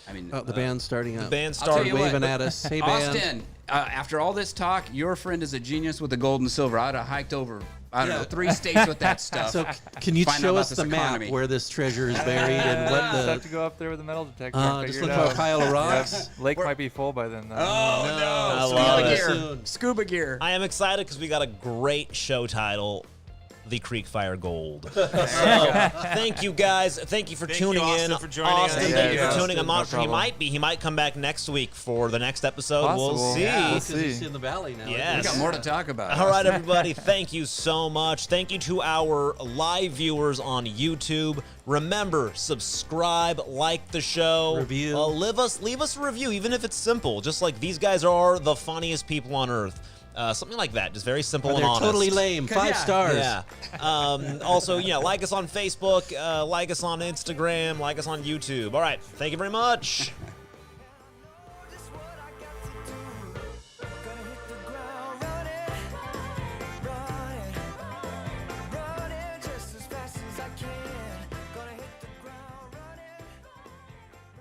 I mean, Oh, the band's starting up. The band I'll tell started you what, waving at us. Hey, band. Austin, after all this talk, your friend is a genius with the gold and silver. I'd have hiked over, I don't know, 3 states with that stuff. So can you Find out show about us this the map economy. where this treasure is buried and what Just have the? to go up there with a metal detector and Just figure look it for a out. pile of Yeah, rocks. Lake might be full by then. Though. Oh, no. I Scuba love it. gear. Soon. Scuba gear. I am excited because we got a great show title, The Creek Fire Gold. So, thank you guys. Thank you for Thank you, tuning Austin, in. for joining us. Austin, Thank thank you, you for Austin. tuning. I'm not No sure. He problem. might be. He might come back next week for the next episode. We'll Possible. see. Yeah. Because he's see. in the valley now. Yes. We got more to talk about. All right, everybody. Thank you so much. Thank you to our live viewers on YouTube. Remember, subscribe, like the show, Review. leave us a review, even if it's simple. Just like these guys are the funniest people on earth. Something like that. Just very simple and They're honest. totally lame. 5 stars. Yeah. Also, like us on Facebook, like us on Instagram, like us on YouTube. All right. Thank you very much.